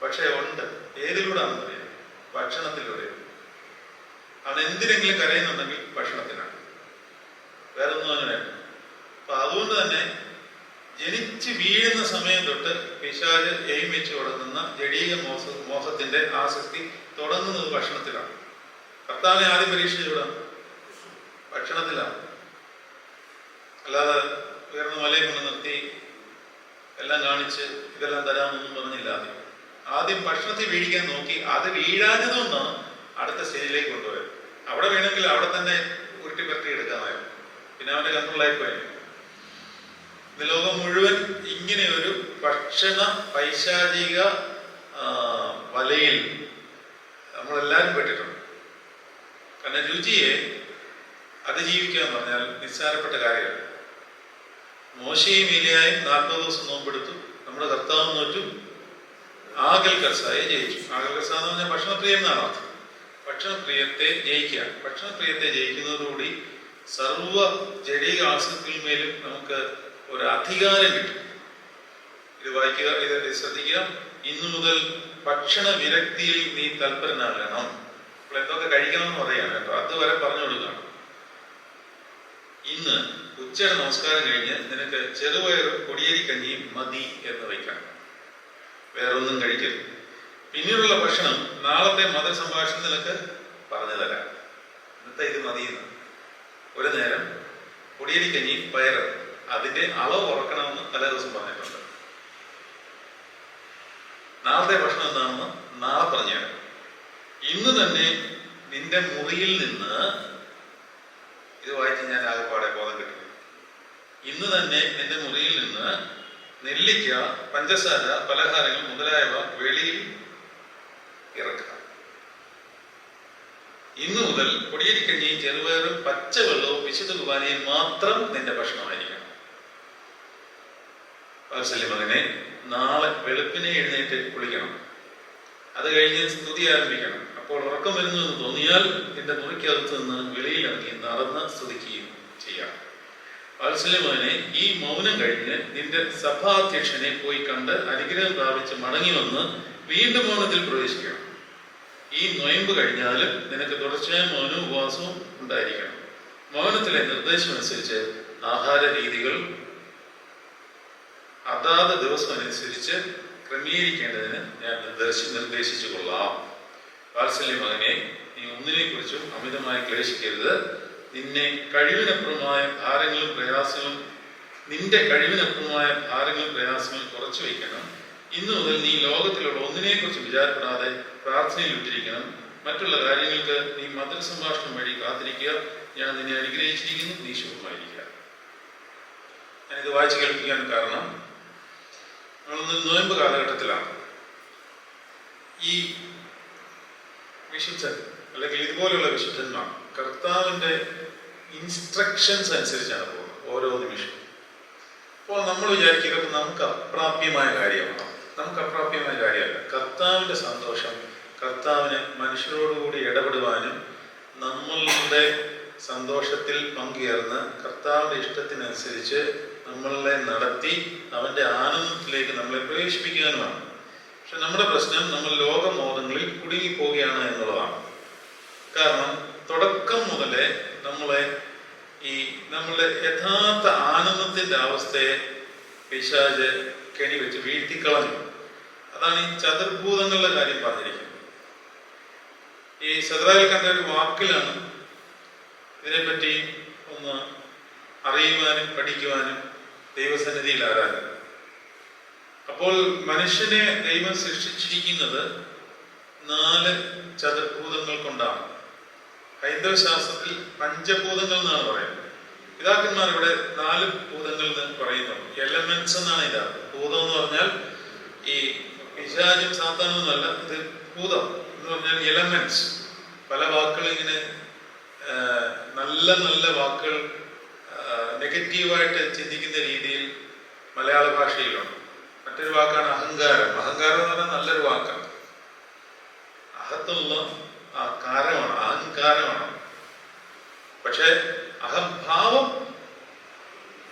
പക്ഷെ ഉണ്ട്. ഏതിലൂടെയാണെന്ന് അറിയാം? ഭക്ഷണത്തിലൂടെ. അവൻ എന്തിനെങ്കിലും കരയുന്നുണ്ടെങ്കിൽ ഭക്ഷണത്തിനാണ്, വേറെ ഒന്നും അവന് വേണ്ട. അപ്പൊ അതുകൊണ്ട് തന്നെ ജനിച്ച് വീഴുന്ന സമയം തൊട്ട് പിശാച് എയിം വെച്ച് തുടങ്ങുന്ന ജഡീക മോഹത്തിന്റെ ആസക്തി തുടങ്ങുന്നത് ഭക്ഷണത്തിലാണ്. കർത്താവിനെ ആദ്യം പരീക്ഷിച്ചുകൂടാ, ഭക്ഷണത്തിലാണ്. അല്ലാതെ ഉയർന്ന മലയെ കൊണ്ട് നിർത്തി എല്ലാം കാണിച്ച് ഇതെല്ലാം തരാമെന്നൊന്നും പറഞ്ഞില്ല. ആദ്യം ഭക്ഷണത്തിൽ വീഴിക്കാൻ നോക്കി. അത് വീഴാഞ്ഞതുകൊണ്ടാണ് അടുത്ത സ്റ്റേജിലേക്ക് കൊണ്ടുപോയത്. അവിടെ വേണമെങ്കിൽ അവിടെ തന്നെ ഉരുട്ടി പരട്ടി എടുക്കാമായിരുന്നു. പിന്നെ അവന്റെ കൺട്രോളായി പോയി. ലോകം മുഴുവൻ ഇങ്ങനെ ഒരു ഭക്ഷണ പൈശാചിക വലയിൽ നമ്മളെല്ലാവരും പെട്ടിട്ടുണ്ട്. കാരണം രുചിയെ അതിജീവിക്കുക എന്ന് പറഞ്ഞാൽ നിസ്സാരപ്പെട്ട കാര്യമല്ല. മോശയും ഏലിയായും 40 ദിവസം നോമ്പെടുത്തു. നമ്മുടെ കർത്താവ് നോറ്റു. ആകൽ കർസായെ ജയിച്ചു. ആകൽ കർസ എന്ന് പറഞ്ഞാൽ ഭക്ഷണപ്രിയം എന്നാണ് അർത്ഥം. ഭക്ഷണപ്രിയത്തെ ജയിക്കുക. ഭക്ഷണപ്രിയത്തെ ജയിക്കുന്നതോടുകൂടി സർവ ജഡീക ആസക്തിയിന്മേലും നമുക്ക് ഒരു അധികാരം കിട്ടും. ഇത് വായിക്കുക, ഇത് ശ്രദ്ധിക്കുക. ഇന്നു മുതൽ ഭക്ഷണ വിരക്തിയിൽ നീ തൽപരനാകണം. അപ്പോൾ എന്തൊക്കെ കഴിക്കണമെന്ന് പറയാം കേട്ടോ, അതുവരെ പറഞ്ഞു കൊടുക്കണം. ഇന്ന് ഉച്ചയുടെ നമസ്കാരം കഴിഞ്ഞ് നിനക്ക് ചെറുപയറും പൊടിയരി കഞ്ഞിയും മതി എന്ന് വയ്ക്കണം. വേറൊന്നും കഴിക്കരുത്. പിന്നീടുള്ള ഭക്ഷണം നാളത്തെ മതസംഭാഷണം നിനക്ക് പറഞ്ഞു തരാം. ഇന്നത്തെ ഇത് മതിയെന്ന്. ഒരു നേരം പൊടിയരി കഞ്ഞി, പയറ്, അതിന്റെ അളവ് കുറക്കണമെന്ന് തലേ ദിവസം പറഞ്ഞിട്ടുണ്ട്. നാളത്തെ ഭക്ഷണം എന്താണെന്ന് നാളെ പറഞ്ഞു തരാം. ഇന്ന് തന്നെ നിന്റെ മുറിയിൽ നിന്ന്, ഇത് വായിച്ച് ഞാൻ ആകെപ്പാടെ ബോധം കിട്ടുന്നു. ഇന്ന് തന്നെ നിന്റെ മുറിയിൽ നിന്ന് നെല്ലിക്ക, പഞ്ചസാര, പലഹാരങ്ങൾ മുതലായവ വെളിയിൽ ഇറക്കുക. ഇന്നു മുതൽ പൊടിയരിക്കഞ്ഞിയും ചെറുപയറും പച്ചവെള്ളവും വിശുദ്ധ കുർബാനയും മാത്രം നിന്റെ ഭക്ഷണമായിരിക്കണം. വാത്സല്യ മകനെ, നാളെ വെളുപ്പിനെ എഴുന്നേറ്റ് കുളിക്കണം. അത് കഴിഞ്ഞ് സ്തുതി ആരംഭിക്കണം. അപ്പോൾ ഉറക്കം വരുന്നു എന്ന് തോന്നിയാൽ നിന്റെ മുറിക്കകത്ത് നിന്ന് വെളിയിലിറങ്ങി നടന്ന് സ്തുതിക്കുകയും ചെയ്യാം. വാത്സല്യ മകനെ, ഈ മൗനം കഴിഞ്ഞ് നിന്റെ സഭാധ്യക്ഷനെ പോയി കണ്ട് അനുഗ്രഹം പ്രാപിച്ച് മടങ്ങി വന്ന് വീണ്ടും മൗനത്തിൽ പ്രവേശിക്കണം. ഈ നൊയമ്പ് കഴിഞ്ഞാലും നിനക്ക് തുടർച്ചയായ മൗനവും ഉപവാസവും ഉണ്ടായിരിക്കണം. മൗനത്തിലെ നിർദ്ദേശമനുസരിച്ച് ആഹാര രീതികൾ അതാത് ദിവസം അനുസരിച്ച് ക്രമീകരിക്കേണ്ടതിന് ഞാൻ നിർദ്ദേശിച്ചു കൊള്ളാം. വാത്സല്യ മകനെ, നീ ഒന്നിനെ കുറിച്ചും അമിതമായി ക്ലേശിക്കരുത്. നിന്റെ കഴിവിനപ്പുറമായ ഭാരങ്ങളും പ്രയാസങ്ങളും കുറച്ചു വയ്ക്കണം. ഇന്നു മുതൽ നീ ലോകത്തിലുള്ള ഒന്നിനെ കുറിച്ച് വിചാരപ്പെടാതെ പ്രാർത്ഥനയിൽ വിട്ടിരിക്കണം. മറ്റുള്ള കാര്യങ്ങൾക്ക് നീ മധുര സംഭാഷണം വഴി കാത്തിരിക്കുക. ഞാൻ നിന്നെ അനുഗ്രഹിച്ചിരിക്കുന്നു, നീ ശുഭമായിരിക്കുക. ഞാനിത് വായിച്ചു കേൾപ്പിക്കാൻ കാരണം, നമ്മളൊന്ന് നോയമ്പ് കാലഘട്ടത്തിലാണ്. ഈ വിശുദ്ധൻ അല്ലെങ്കിൽ ഇതുപോലെയുള്ള വിശുദ്ധന്മാർ കർത്താവിൻ്റെ ഇൻസ്ട്രക്ഷൻസ് അനുസരിച്ചാണ് പോകുന്നത് ഓരോ നിമിഷവും. അപ്പോൾ നമ്മൾ വിചാരിക്കുക നമുക്ക് അപ്രാപ്യമായ കാര്യമാണ്. നമുക്ക് അപ്രാപ്യമായ കാര്യമല്ല. കർത്താവിൻ്റെ സന്തോഷം, കർത്താവിന് മനുഷ്യരോടുകൂടി ഇടപെടുവാനും നമ്മളുടെ സന്തോഷത്തിൽ പങ്കുചേർന്ന് കർത്താവിൻ്റെ ഇഷ്ടത്തിനനുസരിച്ച് നമ്മളെ നടത്തി അവൻ്റെ ആനന്ദത്തിലേക്ക് നമ്മളെ പ്രവേശിപ്പിക്കാനുമാണ്. പക്ഷെ നമ്മുടെ പ്രശ്നം, നമ്മൾ ലോകമോഹങ്ങളിൽ കുടുങ്ങിപ്പോവുകയാണ് എന്നുള്ളതാണ്. കാരണം തുടക്കം മുതലേ നമ്മളുടെ യഥാർത്ഥ ആനന്ദത്തിൻ്റെ അവസ്ഥയെ പിശാച് കെണി വെച്ച് വീഴ്ത്തിക്കളഞ്ഞു. അതാണ് ഈ ചതുർഭൂതങ്ങളുടെ കാര്യം പറഞ്ഞിരിക്കുന്നത്. ഈ സദ്രായിൽ കണ്ട ഒരു വാക്കിലാണ് ഇതിനെപ്പറ്റി ഒന്ന് അറിയുവാനും പഠിക്കുവാനും ദൈവസന്നിധിയിൽ ആരാധന. അപ്പോൾ മനുഷ്യനെ ദൈവം സൃഷ്ടിച്ചിരിക്കുന്നത് 4 ചതുർഭൂതങ്ങൾ കൊണ്ടാണ്. ഹൈന്ദവ ശാസ്ത്രത്തിൽ പഞ്ചഭൂതങ്ങൾ എന്നാണ് പറയുന്നത്. പിതാക്കന്മാർ ഇവിടെ 4 ഭൂതങ്ങൾ എന്ന് പറയുന്നുണ്ട്. എലമെന്റ്സ് എന്നാണ് ഇതാണ്. ഭൂതം എന്ന് പറഞ്ഞാൽ ഈ പിശാചും സാത്താനൊന്നുമല്ല, ഇത് ഭൂതം എന്ന് പറഞ്ഞാൽ എലമെന്റ്സ്. പല വാക്കുകൾ ഇങ്ങനെ നല്ല നല്ല വാക്കുകൾ നെഗറ്റീവായിട്ട് ചിന്തിക്കുന്ന രീതിയിൽ മലയാള ഭാഷയിലുണ്ട്. മറ്റൊരു വാക്കാണ് അഹങ്കാരം. അഹങ്കാരം എന്ന് പറഞ്ഞാൽ നല്ലൊരു വാക്കാണ്. അഹത്തുള്ള അഹങ്കാരമാണ്. പക്ഷെ അഹംഭാവം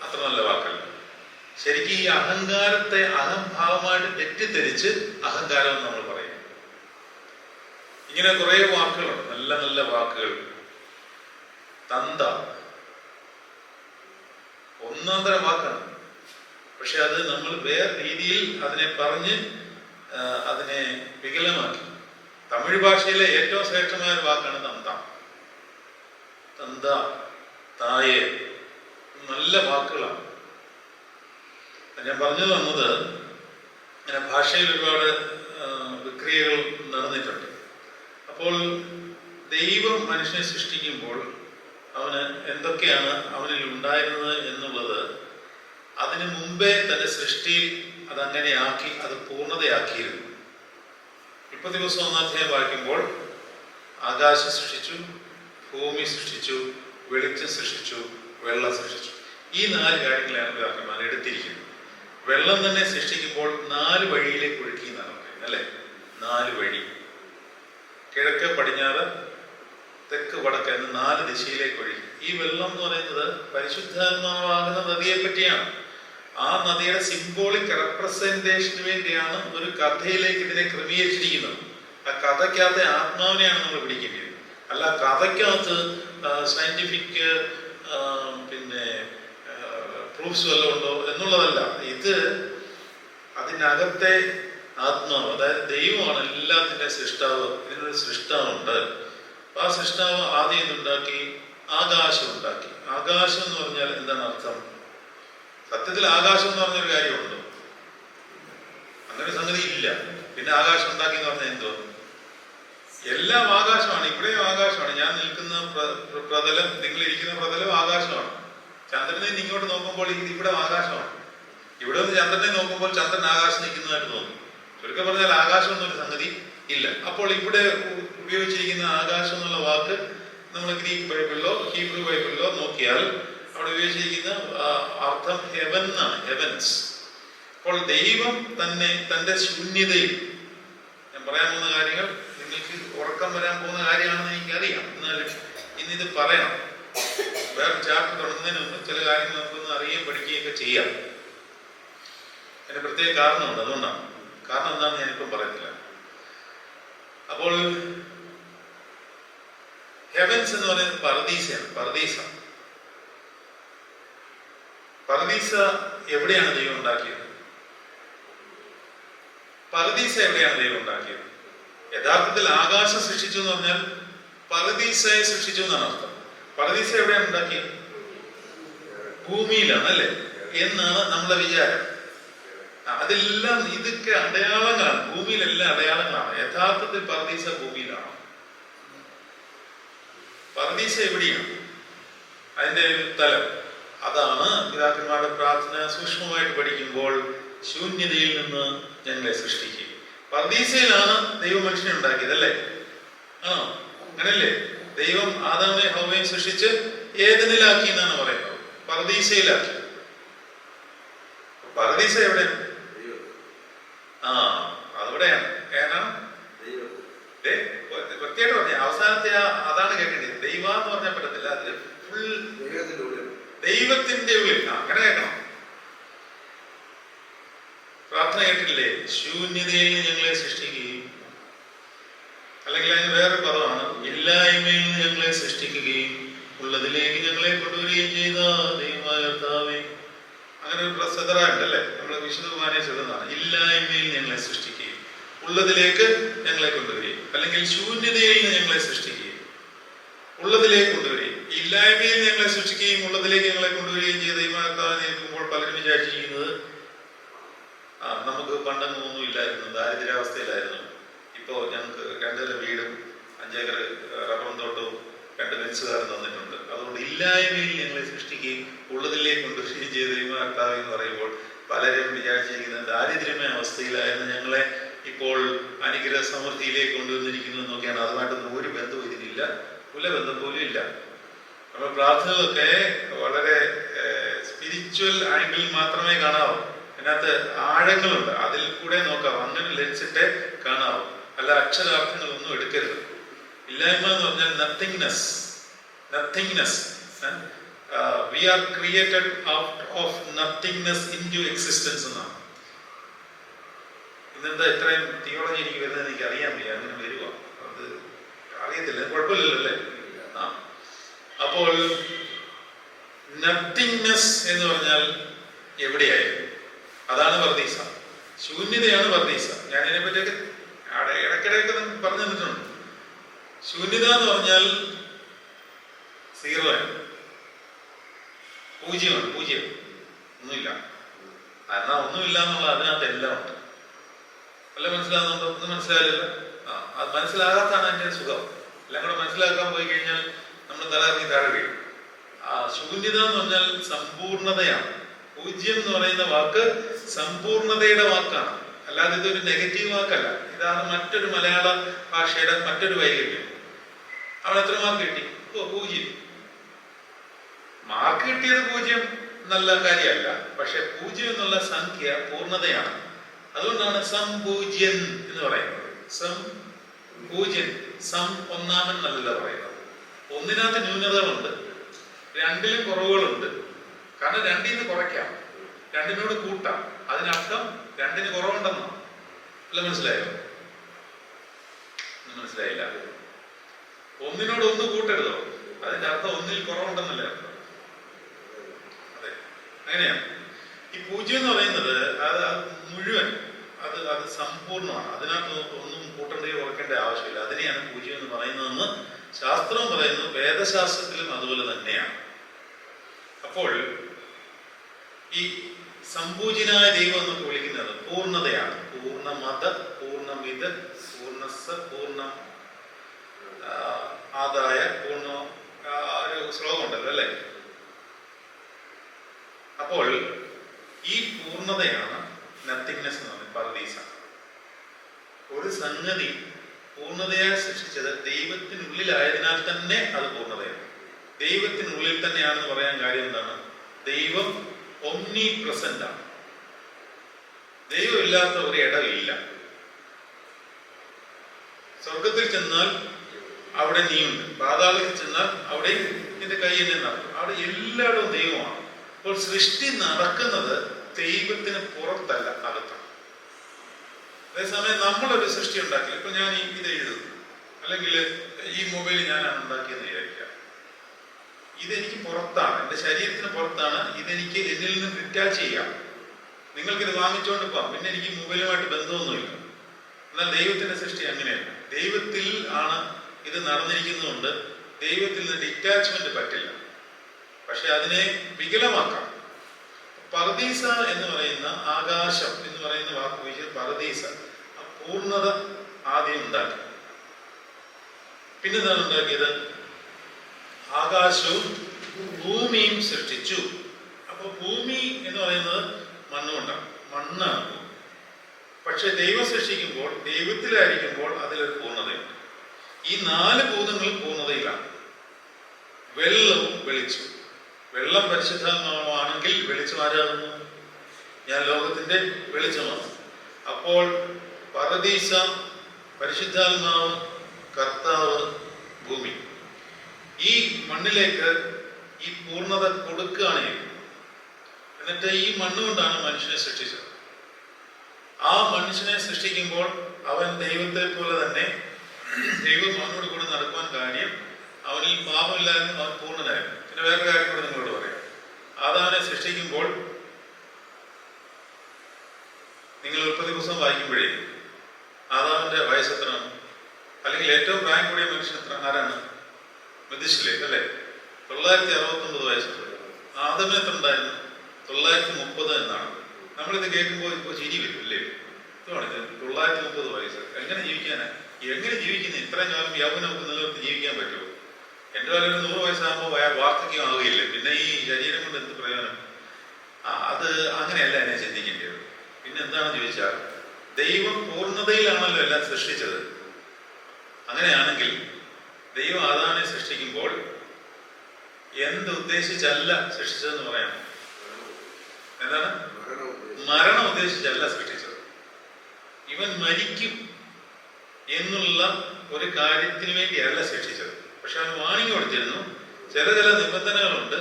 അത്ര നല്ല വാക്കല്ല. ശരിക്കും ഈ അഹങ്കാരത്തെ അഹംഭാവമായിട്ട് തെറ്റിദ്ധരിച്ച് അഹങ്കാരം എന്ന് നമ്മൾ പറയും. ഇങ്ങനെ കുറെ വാക്കുകളുണ്ട്, നല്ല നല്ല വാക്കുകൾ. തന്ത ഒന്നാം തരം വാക്കാണ്. പക്ഷെ അത് നമ്മൾ വേറെ രീതിയിൽ അതിനെ പറഞ്ഞ് അതിനെ വികലമാക്കി. തമിഴ് ഭാഷയിലെ ഏറ്റവും ശ്രേഷ്ഠമായ വാക്കാണ് തന്ത. തന്ത, തായെ, നല്ല വാക്കുകളാണ്. ഞാൻ പറഞ്ഞു വന്നത്, ഇങ്ങനെ ഭാഷയിൽ ഒരുപാട് വിക്രിയകൾ നടന്നിട്ടുണ്ട്. അപ്പോൾ ദൈവം മനുഷ്യനെ സൃഷ്ടിക്കുമ്പോൾ അവന് എന്തൊക്കെയാണ് അവനിൽ ഉണ്ടായിരുന്നത് എന്നുള്ളത് അതിനു മുമ്പേ തന്റെ സൃഷ്ടിയിൽ അതങ്ങനെ ആക്കി, അത് പൂർണ്ണതയാക്കിയിരുന്നു. 30 ദിവസം 1-ാം അധ്യായം വായിക്കുമ്പോൾ ആകാശം സൃഷ്ടിച്ചു, ഭൂമി സൃഷ്ടിച്ചു, വെളിച്ചം സൃഷ്ടിച്ചു, വെള്ളം സൃഷ്ടിച്ചു. ഈ 4 കാര്യങ്ങളാണ് പിതാക്കന്മാർ എടുത്തിരിക്കുന്നത്. വെള്ളം തന്നെ സൃഷ്ടിക്കുമ്പോൾ 4 വഴിയിലേക്ക് ഒഴുക്കി എന്നാണ് പറയുന്നത്, അല്ലെ? 4 വഴി, കിഴക്ക്, പടിഞ്ഞാറ്, തെക്ക്, വടക്ക് എന്ന് 4 ദിശയിലേക്ക് ഒഴുകി. ഈ വെള്ളം എന്ന് പറയുന്നത് പരിശുദ്ധാത്മാവാകുന്ന നദിയെ പറ്റിയാണ്. ആ നദിയുടെ സിംബോളിക് റെപ്രസെന്റേഷന് വേണ്ടിയാണ് ഒരു കഥയിലേക്ക് ഇതിനെ ക്രമീകരിച്ചിരിക്കുന്നത്. ആ കഥയ്ക്കകത്തെ ആത്മാവിനെയാണ് നമ്മൾ പിടിക്കേണ്ടത്. അല്ല കഥയ്ക്കകത്ത് സയന്റിഫിക് പ്രൂഫ്സ് വല്ലതും ഉണ്ടോ എന്നുള്ളതല്ല. ഇത് അതിനകത്തെ ആത്മാവ്, അതായത് ദൈവമാണ് എല്ലാത്തിൻ്റെ സൃഷ്ടാവ്. ഇതിനൊരു സൃഷ്ടാവുണ്ട്. ആ സൃഷ്ടാവ് ആദ്യം ഇതുണ്ടാക്കി, ആകാശം ഉണ്ടാക്കി. ആകാശം എന്ന് പറഞ്ഞാൽ എന്താണ് അർത്ഥം? സത്യത്തിൽ ആകാശം എന്ന് പറഞ്ഞൊരു കാര്യമുണ്ടോ? അങ്ങനെ സംഗതി ഇല്ല. പിന്നെ ആകാശം ഉണ്ടാക്കി എന്ന് പറഞ്ഞാൽ എന്തോ? എല്ലാം ആകാശമാണ്. ഇവിടെയും ആകാശമാണ്. ഞാൻ നിൽക്കുന്ന പ്രതലം, നിങ്ങൾ ഇരിക്കുന്ന പ്രതലം ആകാശമാണ്. ചന്ദ്രനെ ഇങ്ങോട്ട് നോക്കുമ്പോൾ ഇവിടെ ആകാശമാണ്. ഇവിടെ നിന്ന് ചന്ദ്രനെ നോക്കുമ്പോൾ ചന്ദ്രൻ ആകാശം നിൽക്കുന്നതായിട്ട് തോന്നും. ചുരുക്കം പറഞ്ഞാൽ ആകാശം എന്നൊരു സംഗതി ഇല്ല. അപ്പോൾ ഇവിടെ ഉപയോഗിച്ചിരിക്കുന്ന ആകാശം എന്നുള്ള വാക്ക് നമ്മൾ ഗ്രീക്ക് ബൈബിളിലോ ഹീബ്രു ബൈബിളിലോ നോക്കിയാൽ അവിടെ ഉപയോഗിച്ചിരിക്കുന്ന അർത്ഥം ഹെവൻ എന്നാണ്, ഹെവൻസ്. അപ്പോൾ ദൈവം തന്നെ തന്റെ ശൂന്യതയിൽ, ഞാൻ പറയാൻ പോകുന്ന കാര്യങ്ങൾ നിങ്ങൾക്ക് ഉറക്കം വരാൻ പോകുന്ന കാര്യമാണെന്ന് എനിക്കറിയാം, എന്നാലും ഇന്നിത് പറയണം. വേറെ ചാപ്റ്റർ തുടങ്ങുന്നതിന് മുമ്പ് ചില കാര്യങ്ങൾ നമുക്കൊന്ന് അറിയുകയും പഠിക്കുകയൊക്കെ ചെയ്യാം. അതിന് പ്രത്യേക കാരണമുണ്ട്, അതുകൊണ്ടാണ്. കാരണം എന്താണെന്ന് ഞാനിപ്പം പറയത്തില്ല. അപ്പോൾ ഹെവൻസ് എന്ന് പറയുന്നത് പർദീസയാണ്. പർദീസ എവിടെയാണ് ദൈവം ഉണ്ടാക്കിയത്? പർദീസ എവിടെയാണ് ദൈവം ഉണ്ടാക്കിയത്? യഥാർത്ഥത്തിൽ ആകാശം സൃഷ്ടിച്ചു എന്ന് പറഞ്ഞാൽ പർദീസയെ സൃഷ്ടിച്ചു എന്നാണ് അർത്ഥം. പർദീസ എവിടെയാണ് ഉണ്ടാക്കിയത്? ഭൂമിയിലാണ്, അല്ലേ എന്നാണ് നമ്മളെ വിചാരം. അതെല്ലാം ഇതൊക്കെ അടയാളങ്ങളാണ്, ഭൂമിയിലെല്ലാം അടയാളങ്ങളാണ്. യഥാർത്ഥത്തിൽ പർദീസ ഭൂമിയിലാണ്. പർദീസ എവിടെയാണ്? അതിന്റെ തലം അതാണ് പിതാക്കന്മാരുടെ പ്രാർത്ഥന സൂക്ഷ്മമായിട്ട് പഠിക്കുമ്പോൾ ശൂന്യതയിൽ നിന്ന് ഞങ്ങളെ സൃഷ്ടിക്കുക. പർദീസയിലാണ് ദൈവം മനുഷ്യനെ ഉണ്ടാക്കിയത്, അല്ലേ? ആണോ? അങ്ങനല്ലേ? ദൈവം ആദാമിനെ ഹവ്വയെ സൃഷ്ടിച്ച് ഏദനിലാക്കി എന്നാണ് പറയുന്നത്, പർദീസയിലാക്കി. പർദീസ എവിടെയാണ്? അതെവിടെയാണ്? ഏതാണ്? വൃത്തിയായിട്ട് പറഞ്ഞ അവസാനത്തെ അതാണ് കേൾക്കേണ്ടത്. ദൈവ എന്ന് പറഞ്ഞാൽ പറ്റത്തില്ല, അതിൽ ഫുൾ ദൈവത്തിന്റെ ഉള്ളിൽ അങ്ങനെ കേൾക്കണം. പ്രാർത്ഥന കേട്ടില്ലേ? ശൂന്യതയിൽ ഞങ്ങളെ സൃഷ്ടിക്കുകയും, അല്ലെങ്കിൽ അതിന് വേറൊരു പദമാണ് ഇല്ലായ്മയിൽ നിന്ന് ഞങ്ങളെ സൃഷ്ടിക്കുകയും ഉള്ളതിലേക്ക് ഞങ്ങളെ കൊണ്ടുവരികയും ചെയ്ത ദൈവമായ കർത്താവേ. അങ്ങനെ ഒരു പ്രസദറുണ്ടല്ലേ, നമ്മൾ വിശുദ്ധ കുർബാനയിൽ ചൊല്ലുന്നതാണ്. ഇല്ലായ്മയിൽ ഞങ്ങളെ സൃഷ്ടിക്കുകയും ഉള്ളതിലേക്ക് ഞങ്ങളെ കൊണ്ടുവരികയും, അല്ലെങ്കിൽ ശൂന്യതയിൽ നിന്ന് ഞങ്ങളെ സൃഷ്ടിക്കുകയും ഉള്ളതിലേക്ക് കൊണ്ടുവരികയും. ഇല്ലായ്മയിൽ ഞങ്ങളെ സൃഷ്ടിക്കുകയും ഉള്ളതിലേക്ക് ഞങ്ങളെ കൊണ്ടുവരികയും ചെയ്ത ദൈവമാകർത്താവെ നിൽക്കുമ്പോൾ പലരും വിചാരിച്ചിരിക്കുന്നത് നമുക്ക് പണ്ടൊന്നും ഇല്ലായിരുന്നു, ദാരിദ്ര്യാവസ്ഥയിലായിരുന്നു. ഇപ്പോ ഞങ്ങൾക്ക് 2 നില വീടും 5 ഏക്കർ റബ്ബറും തോട്ടവും 2 ബെൻസുകാരും തന്നിട്ടുണ്ട്. അതുകൊണ്ട് ഇല്ലായ്മയിൽ ഞങ്ങളെ സൃഷ്ടിക്കുകയും ഉള്ളതിലേക്ക് കൊണ്ടുവരികയും ചെയ്ത ദൈവമാകർത്താവെ എന്ന് പറയുമ്പോൾ പലരും വിചാരിച്ചിരിക്കുന്നത് ദാരിദ്ര്യമയ അവസ്ഥയിലായിരുന്നു ഞങ്ങളെ ഇപ്പോൾ അനുഗ്രഹ സമൃദ്ധിയിലേക്ക് കൊണ്ടുവന്നിരിക്കുന്നു എന്നൊക്കെയാണ്. അതുമായിട്ടൊന്നും ഒരു ബന്ധവും ഇതിനില്ല, കുലബന്ധം പോലും ഇല്ല. നമ്മുടെ പ്രാർത്ഥനകളൊക്കെ വളരെ സ്പിരിച്വൽ ആംഗിളിൽ മാത്രമേ കാണാവൂ. അതിനകത്ത് ആഴങ്ങളുണ്ട്, അതിൽ കൂടെ നോക്കാം, അങ്ങനെ ലെൻസിട്ട് കാണാവൂ. അല്ല അക്ഷരാർത്ഥങ്ങളൊന്നും എടുക്കരുത്. ഇല്ലായ്മ എന്ന് പറഞ്ഞാൽ nothingness. We are created out of nothingness into existence എന്നാണ്. ഇന്നെന്താ ഇത്രയും തിയോളജി എനിക്ക് വരുന്നത് എനിക്ക് അറിയാൻ വയ്യ, അങ്ങനെ വരുക, അത് അറിയത്തില്ല, കുഴപ്പമില്ലല്ലോ അല്ലേ? അപ്പോൾ നത്തിങ്നെസ് എന്ന് പറഞ്ഞാൽ എവിടെയായിരുന്നു? അതാണ് പർദീസ. ശൂന്യതയാണ് പർദീസ. ഞാൻ ഇതിനെ പറ്റിയൊക്കെ ഇടയ്ക്കിടയ്ക്ക് പറഞ്ഞു തന്നിട്ടുണ്ട്. ശൂന്യത എന്ന് പറഞ്ഞാൽ സീറോ, പൂജ്യമാണ്. പൂജ്യം, ഒന്നുമില്ല. എന്നാ ഒന്നുമില്ല എന്നുള്ള അതിനകത്ത് എല്ലാം ഉണ്ട്. അല്ല മനസ്സിലാകുന്നുണ്ടോ? ഒന്നും മനസ്സിലാകില്ല. അത് മനസ്സിലാകാത്താണ് അതിന്റെ സുഖം. എല്ലാം കൂടെ മനസ്സിലാക്കാൻ പോയി കഴിഞ്ഞാൽ നമ്മൾ തലയിറങ്ങി താഴെ വീഴും. ശൂന്യത എന്ന് പറഞ്ഞാൽ സമ്പൂർണതയാണ്. പൂജ്യം എന്ന് പറയുന്ന വാക്ക് സമ്പൂർണതയുടെ വാക്കാണ്, അല്ലാതെ ഇതൊരു നെഗറ്റീവ് വാക്കല്ല. ഇതാണ് മറ്റൊരു മലയാള ഭാഷയുടെ മറ്റൊരു വൈകല്യം. അവിടെ എത്ര മാർക്ക് കിട്ടി? 0. മാർക്ക് കിട്ടിയത് 0 നല്ല കാര്യമല്ല, പക്ഷെ 0 എന്നുള്ള സംഖ്യ പൂർണ്ണതയാണ്. അതുകൊണ്ടാണ് സംപൂജ്യൻ എന്ന് പറയുന്നത്. സംപൂജ്യൻ, ഒന്നാമൻ എന്നല്ല പറയുന്നത്. ഒന്നിനകത്ത് ന്യൂനതകളുണ്ട്, 2ലും കുറവുകളുണ്ട്. കാരണം 2ൽ നിന്ന് കുറയ്ക്കാം, 2നോട് കൂട്ടാം. അതിനർത്ഥം 2ന് കുറവുണ്ടെന്നാണ്. അല്ല മനസ്സിലായോ? മനസ്സിലായില്ല. 1നോട് 1 കൂട്ടരുതോ? അതിന്റെ അർത്ഥം 1ൽ കുറവുണ്ടെന്നല്ലേ അർത്ഥം. അതെ, അങ്ങനെയാണ്. ഈ 0 എന്ന് പറയുന്നത് അത് മുഴുവൻ, അത് സമ്പൂർണ്ണമാണ്. അതിനകത്ത് ഒന്നും കൂട്ടേണ്ടയോ കുറയ്ക്കേണ്ട ആവശ്യമില്ല. അതിനെയാണ് 0 എന്ന് പറയുന്നതെന്ന് ശാസ്ത്രം പറയുന്നു. വേദശാസ്ത്രത്തിലും അതുപോലെ തന്നെയാണ്. അപ്പോൾ ഈ സമ്പൂജ്യനായ ദൈവം എന്നൊക്കെ വിളിക്കുന്നത് പൂർണ്ണതയാണ്. പൂർണ്ണമത, പൂർണ്ണമിത്, പൂർണ്ണസ, പൂർണ്ണ ആദായ, പൂർണ്ണ ഒരു ശ്ലോകം ഉണ്ടല്ലോ അല്ലേ? അപ്പോൾ ഈ പൂർണ്ണതയാണ് നത്തിങ്നെസ് എന്ന് പറയുന്നത്, പർദീസ. ഒരു സംഗതി പൂർണ്ണതയായി സൃഷ്ടിച്ചത് ദൈവത്തിനുള്ളിലായതിനാൽ തന്നെ അത് പൂർണ്ണതയാണ്. ദൈവത്തിനുള്ളിൽ തന്നെയാണെന്ന് പറയാൻ കാര്യം എന്താണ്? ദൈവം ഒംനി പ്രസന്റ് ആണ്. ദൈവമില്ലാത്ത ഒരു ഇടമില്ല. സ്വർഗത്തിൽ ചെന്നാൽ അവിടെ നീയുണ്ട്, പാതാളത്തിൽ ചെന്നാൽ അവിടെ നിന്റെ കൈ തന്നെ നടക്കും. അവിടെ എല്ലായിടവും ദൈവമാണ്. അപ്പോൾ സൃഷ്ടി നടക്കുന്നത് ദൈവത്തിന് പുറത്തല്ല, അകത്താണ്. അതേസമയം നമ്മളൊരു സൃഷ്ടി ഉണ്ടാക്കി, ഇപ്പൊ ഞാൻ ഇത് എഴുതുന്നു, അല്ലെങ്കിൽ ഈ മൊബൈൽ ഞാനാണ് ഉണ്ടാക്കിയെന്ന് വിചാരിക്കാം. ഇതെനിക്ക് പുറത്താണ്, എൻ്റെ ശരീരത്തിന് പുറത്താണ്. ഇതെനിക്ക് എന്നിൽ നിന്ന് ഡിറ്റാച്ച് ചെയ്യാം. നിങ്ങൾക്കിത് വാങ്ങിച്ചുകൊണ്ട് പോകാം, പിന്നെ എനിക്ക് മൊബൈലുമായിട്ട് ബന്ധമൊന്നുമില്ല. എന്നാൽ ദൈവത്തിന്റെ സൃഷ്ടി അങ്ങനെയല്ല. ദൈവത്തിൽ ആണ് ഇത് നടന്നിരിക്കുന്നതുകൊണ്ട് ദൈവത്തിൽ നിന്ന് ഡിറ്റാച്ച്മെന്റ് പറ്റില്ല. പക്ഷെ അതിനെ വികലമാക്കാം. പർദീസ എന്ന് പറയുന്ന ആകാശം എന്ന് പറയുന്ന വാക്ക് ഉപയോഗിച്ച് പർദീസ, ആ പൂർണ്ണത ആദ്യം ഉണ്ടാക്കി. പിന്നെന്താണ് ഉണ്ടാക്കിയത്? ആകാശവും ഭൂമിയും സൃഷ്ടിച്ചു. അപ്പൊ ഭൂമി എന്ന് പറയുന്നത് മണ്ണുകൊണ്ടാണ്, മണ്ണാണ്. പക്ഷെ ദൈവം സൃഷ്ടിക്കുമ്പോൾ, ദൈവത്തിലായിരിക്കുമ്പോൾ അതിലൊരു പൂർണ്ണതയുണ്ട്. ഈ 4 ഭൂതങ്ങളും പൂർണ്ണതയിലാണ്. വെള്ളവും വെളിച്ചവും. വെള്ളം പരിശുദ്ധാത്മാവാണെങ്കിൽ വെളിച്ചം ആരാകുന്നു? ഞാൻ ലോകത്തിന്റെ വെളിച്ചമാണ്. അപ്പോൾ പർദീസ, പരിശുദ്ധാത്മാവ്, കർത്താവ്, ഭൂമി, ഈ മണ്ണിലേക്ക് ഈ പൂർണ്ണത കൊടുക്കുകയാണ്. എന്നിട്ട് ഈ മണ്ണുകൊണ്ടാണ് മനുഷ്യനെ സൃഷ്ടിച്ചത്. ആ മനുഷ്യനെ സൃഷ്ടിക്കുമ്പോൾ അവൻ ദൈവത്തെ പോലെ തന്നെ, ദൈവം അവനോട് കൂടെ നടക്കുവാൻ കാര്യം അവനിൽ പാപമില്ലായിരുന്നു, അവൻ പൂർണ്ണനായിരുന്നു. പിന്നെ വേറെ കാര്യം കൂടെ നിങ്ങളോട് പറയാം. ആദാമിനെ സൃഷ്ടിക്കുമ്പോൾ നിങ്ങൾ ഉൽപ്പത്തി പുസ്തകം വായിക്കുമ്പോഴേ ആദാമിന്റെ വയസ്സ് എത്രയാണ്? അല്ലെങ്കിൽ ഏറ്റവും പ്രായം കൂടിയ മനുഷ്യൻ എത്ര? ആരാണ്? മെഥൂശലഹ് അല്ലേ? 969 വയസ്സുണ്ട്. ആദമിന് എത്ര ഉണ്ടായിരുന്നു? 930 എന്നാണ്. നമ്മളിത് കേൾക്കുമ്പോൾ ഇപ്പോൾ ചിരി വരും അല്ലേ? ഇതാണ് 930 വയസ്സ്. എങ്ങനെ ജീവിക്കാനാ? എങ്ങനെ ജീവിക്കുന്നത്? ഇത്രയും കാലം യൗവനം നമുക്ക് നിലനിർത്തി ജീവിക്കാൻ പറ്റുമോ? എൻ്റെ പോലെ ഒരു 100 വയസ്സാകുമ്പോൾ വാർദ്ധക്യം ആവുകയില്ലേ? പിന്നെ ഈ ശരീരം കൊണ്ട് എന്ത് പ്രയോജനം? അത് അങ്ങനെയല്ല എന്നെ ചിന്തിക്കേണ്ടത്. പിന്നെ എന്താണെന്ന് ചോദിച്ചാൽ, ദൈവം പൂർണ്ണതയിലാണല്ലോ എല്ലാം സൃഷ്ടിച്ചത്. അങ്ങനെയാണെങ്കിൽ ദൈവം ആദാമിനെ സൃഷ്ടിക്കുമ്പോൾ എന്ത് ഉദ്ദേശിച്ചല്ല സൃഷ്ടിച്ചതെന്ന് പറയാം. എന്താണ്? മരണം ഉദ്ദേശിച്ചല്ല സൃഷ്ടിച്ചത്. ഇവൻ മരിക്കും എന്നുള്ള ഒരു കാര്യത്തിന് വേണ്ടിയല്ല സൃഷ്ടിച്ചത്. പക്ഷെ അവന് വാണിംഗ് കൊടുത്തിരുന്നു, ചില നിബന്ധനകളുണ്ട്,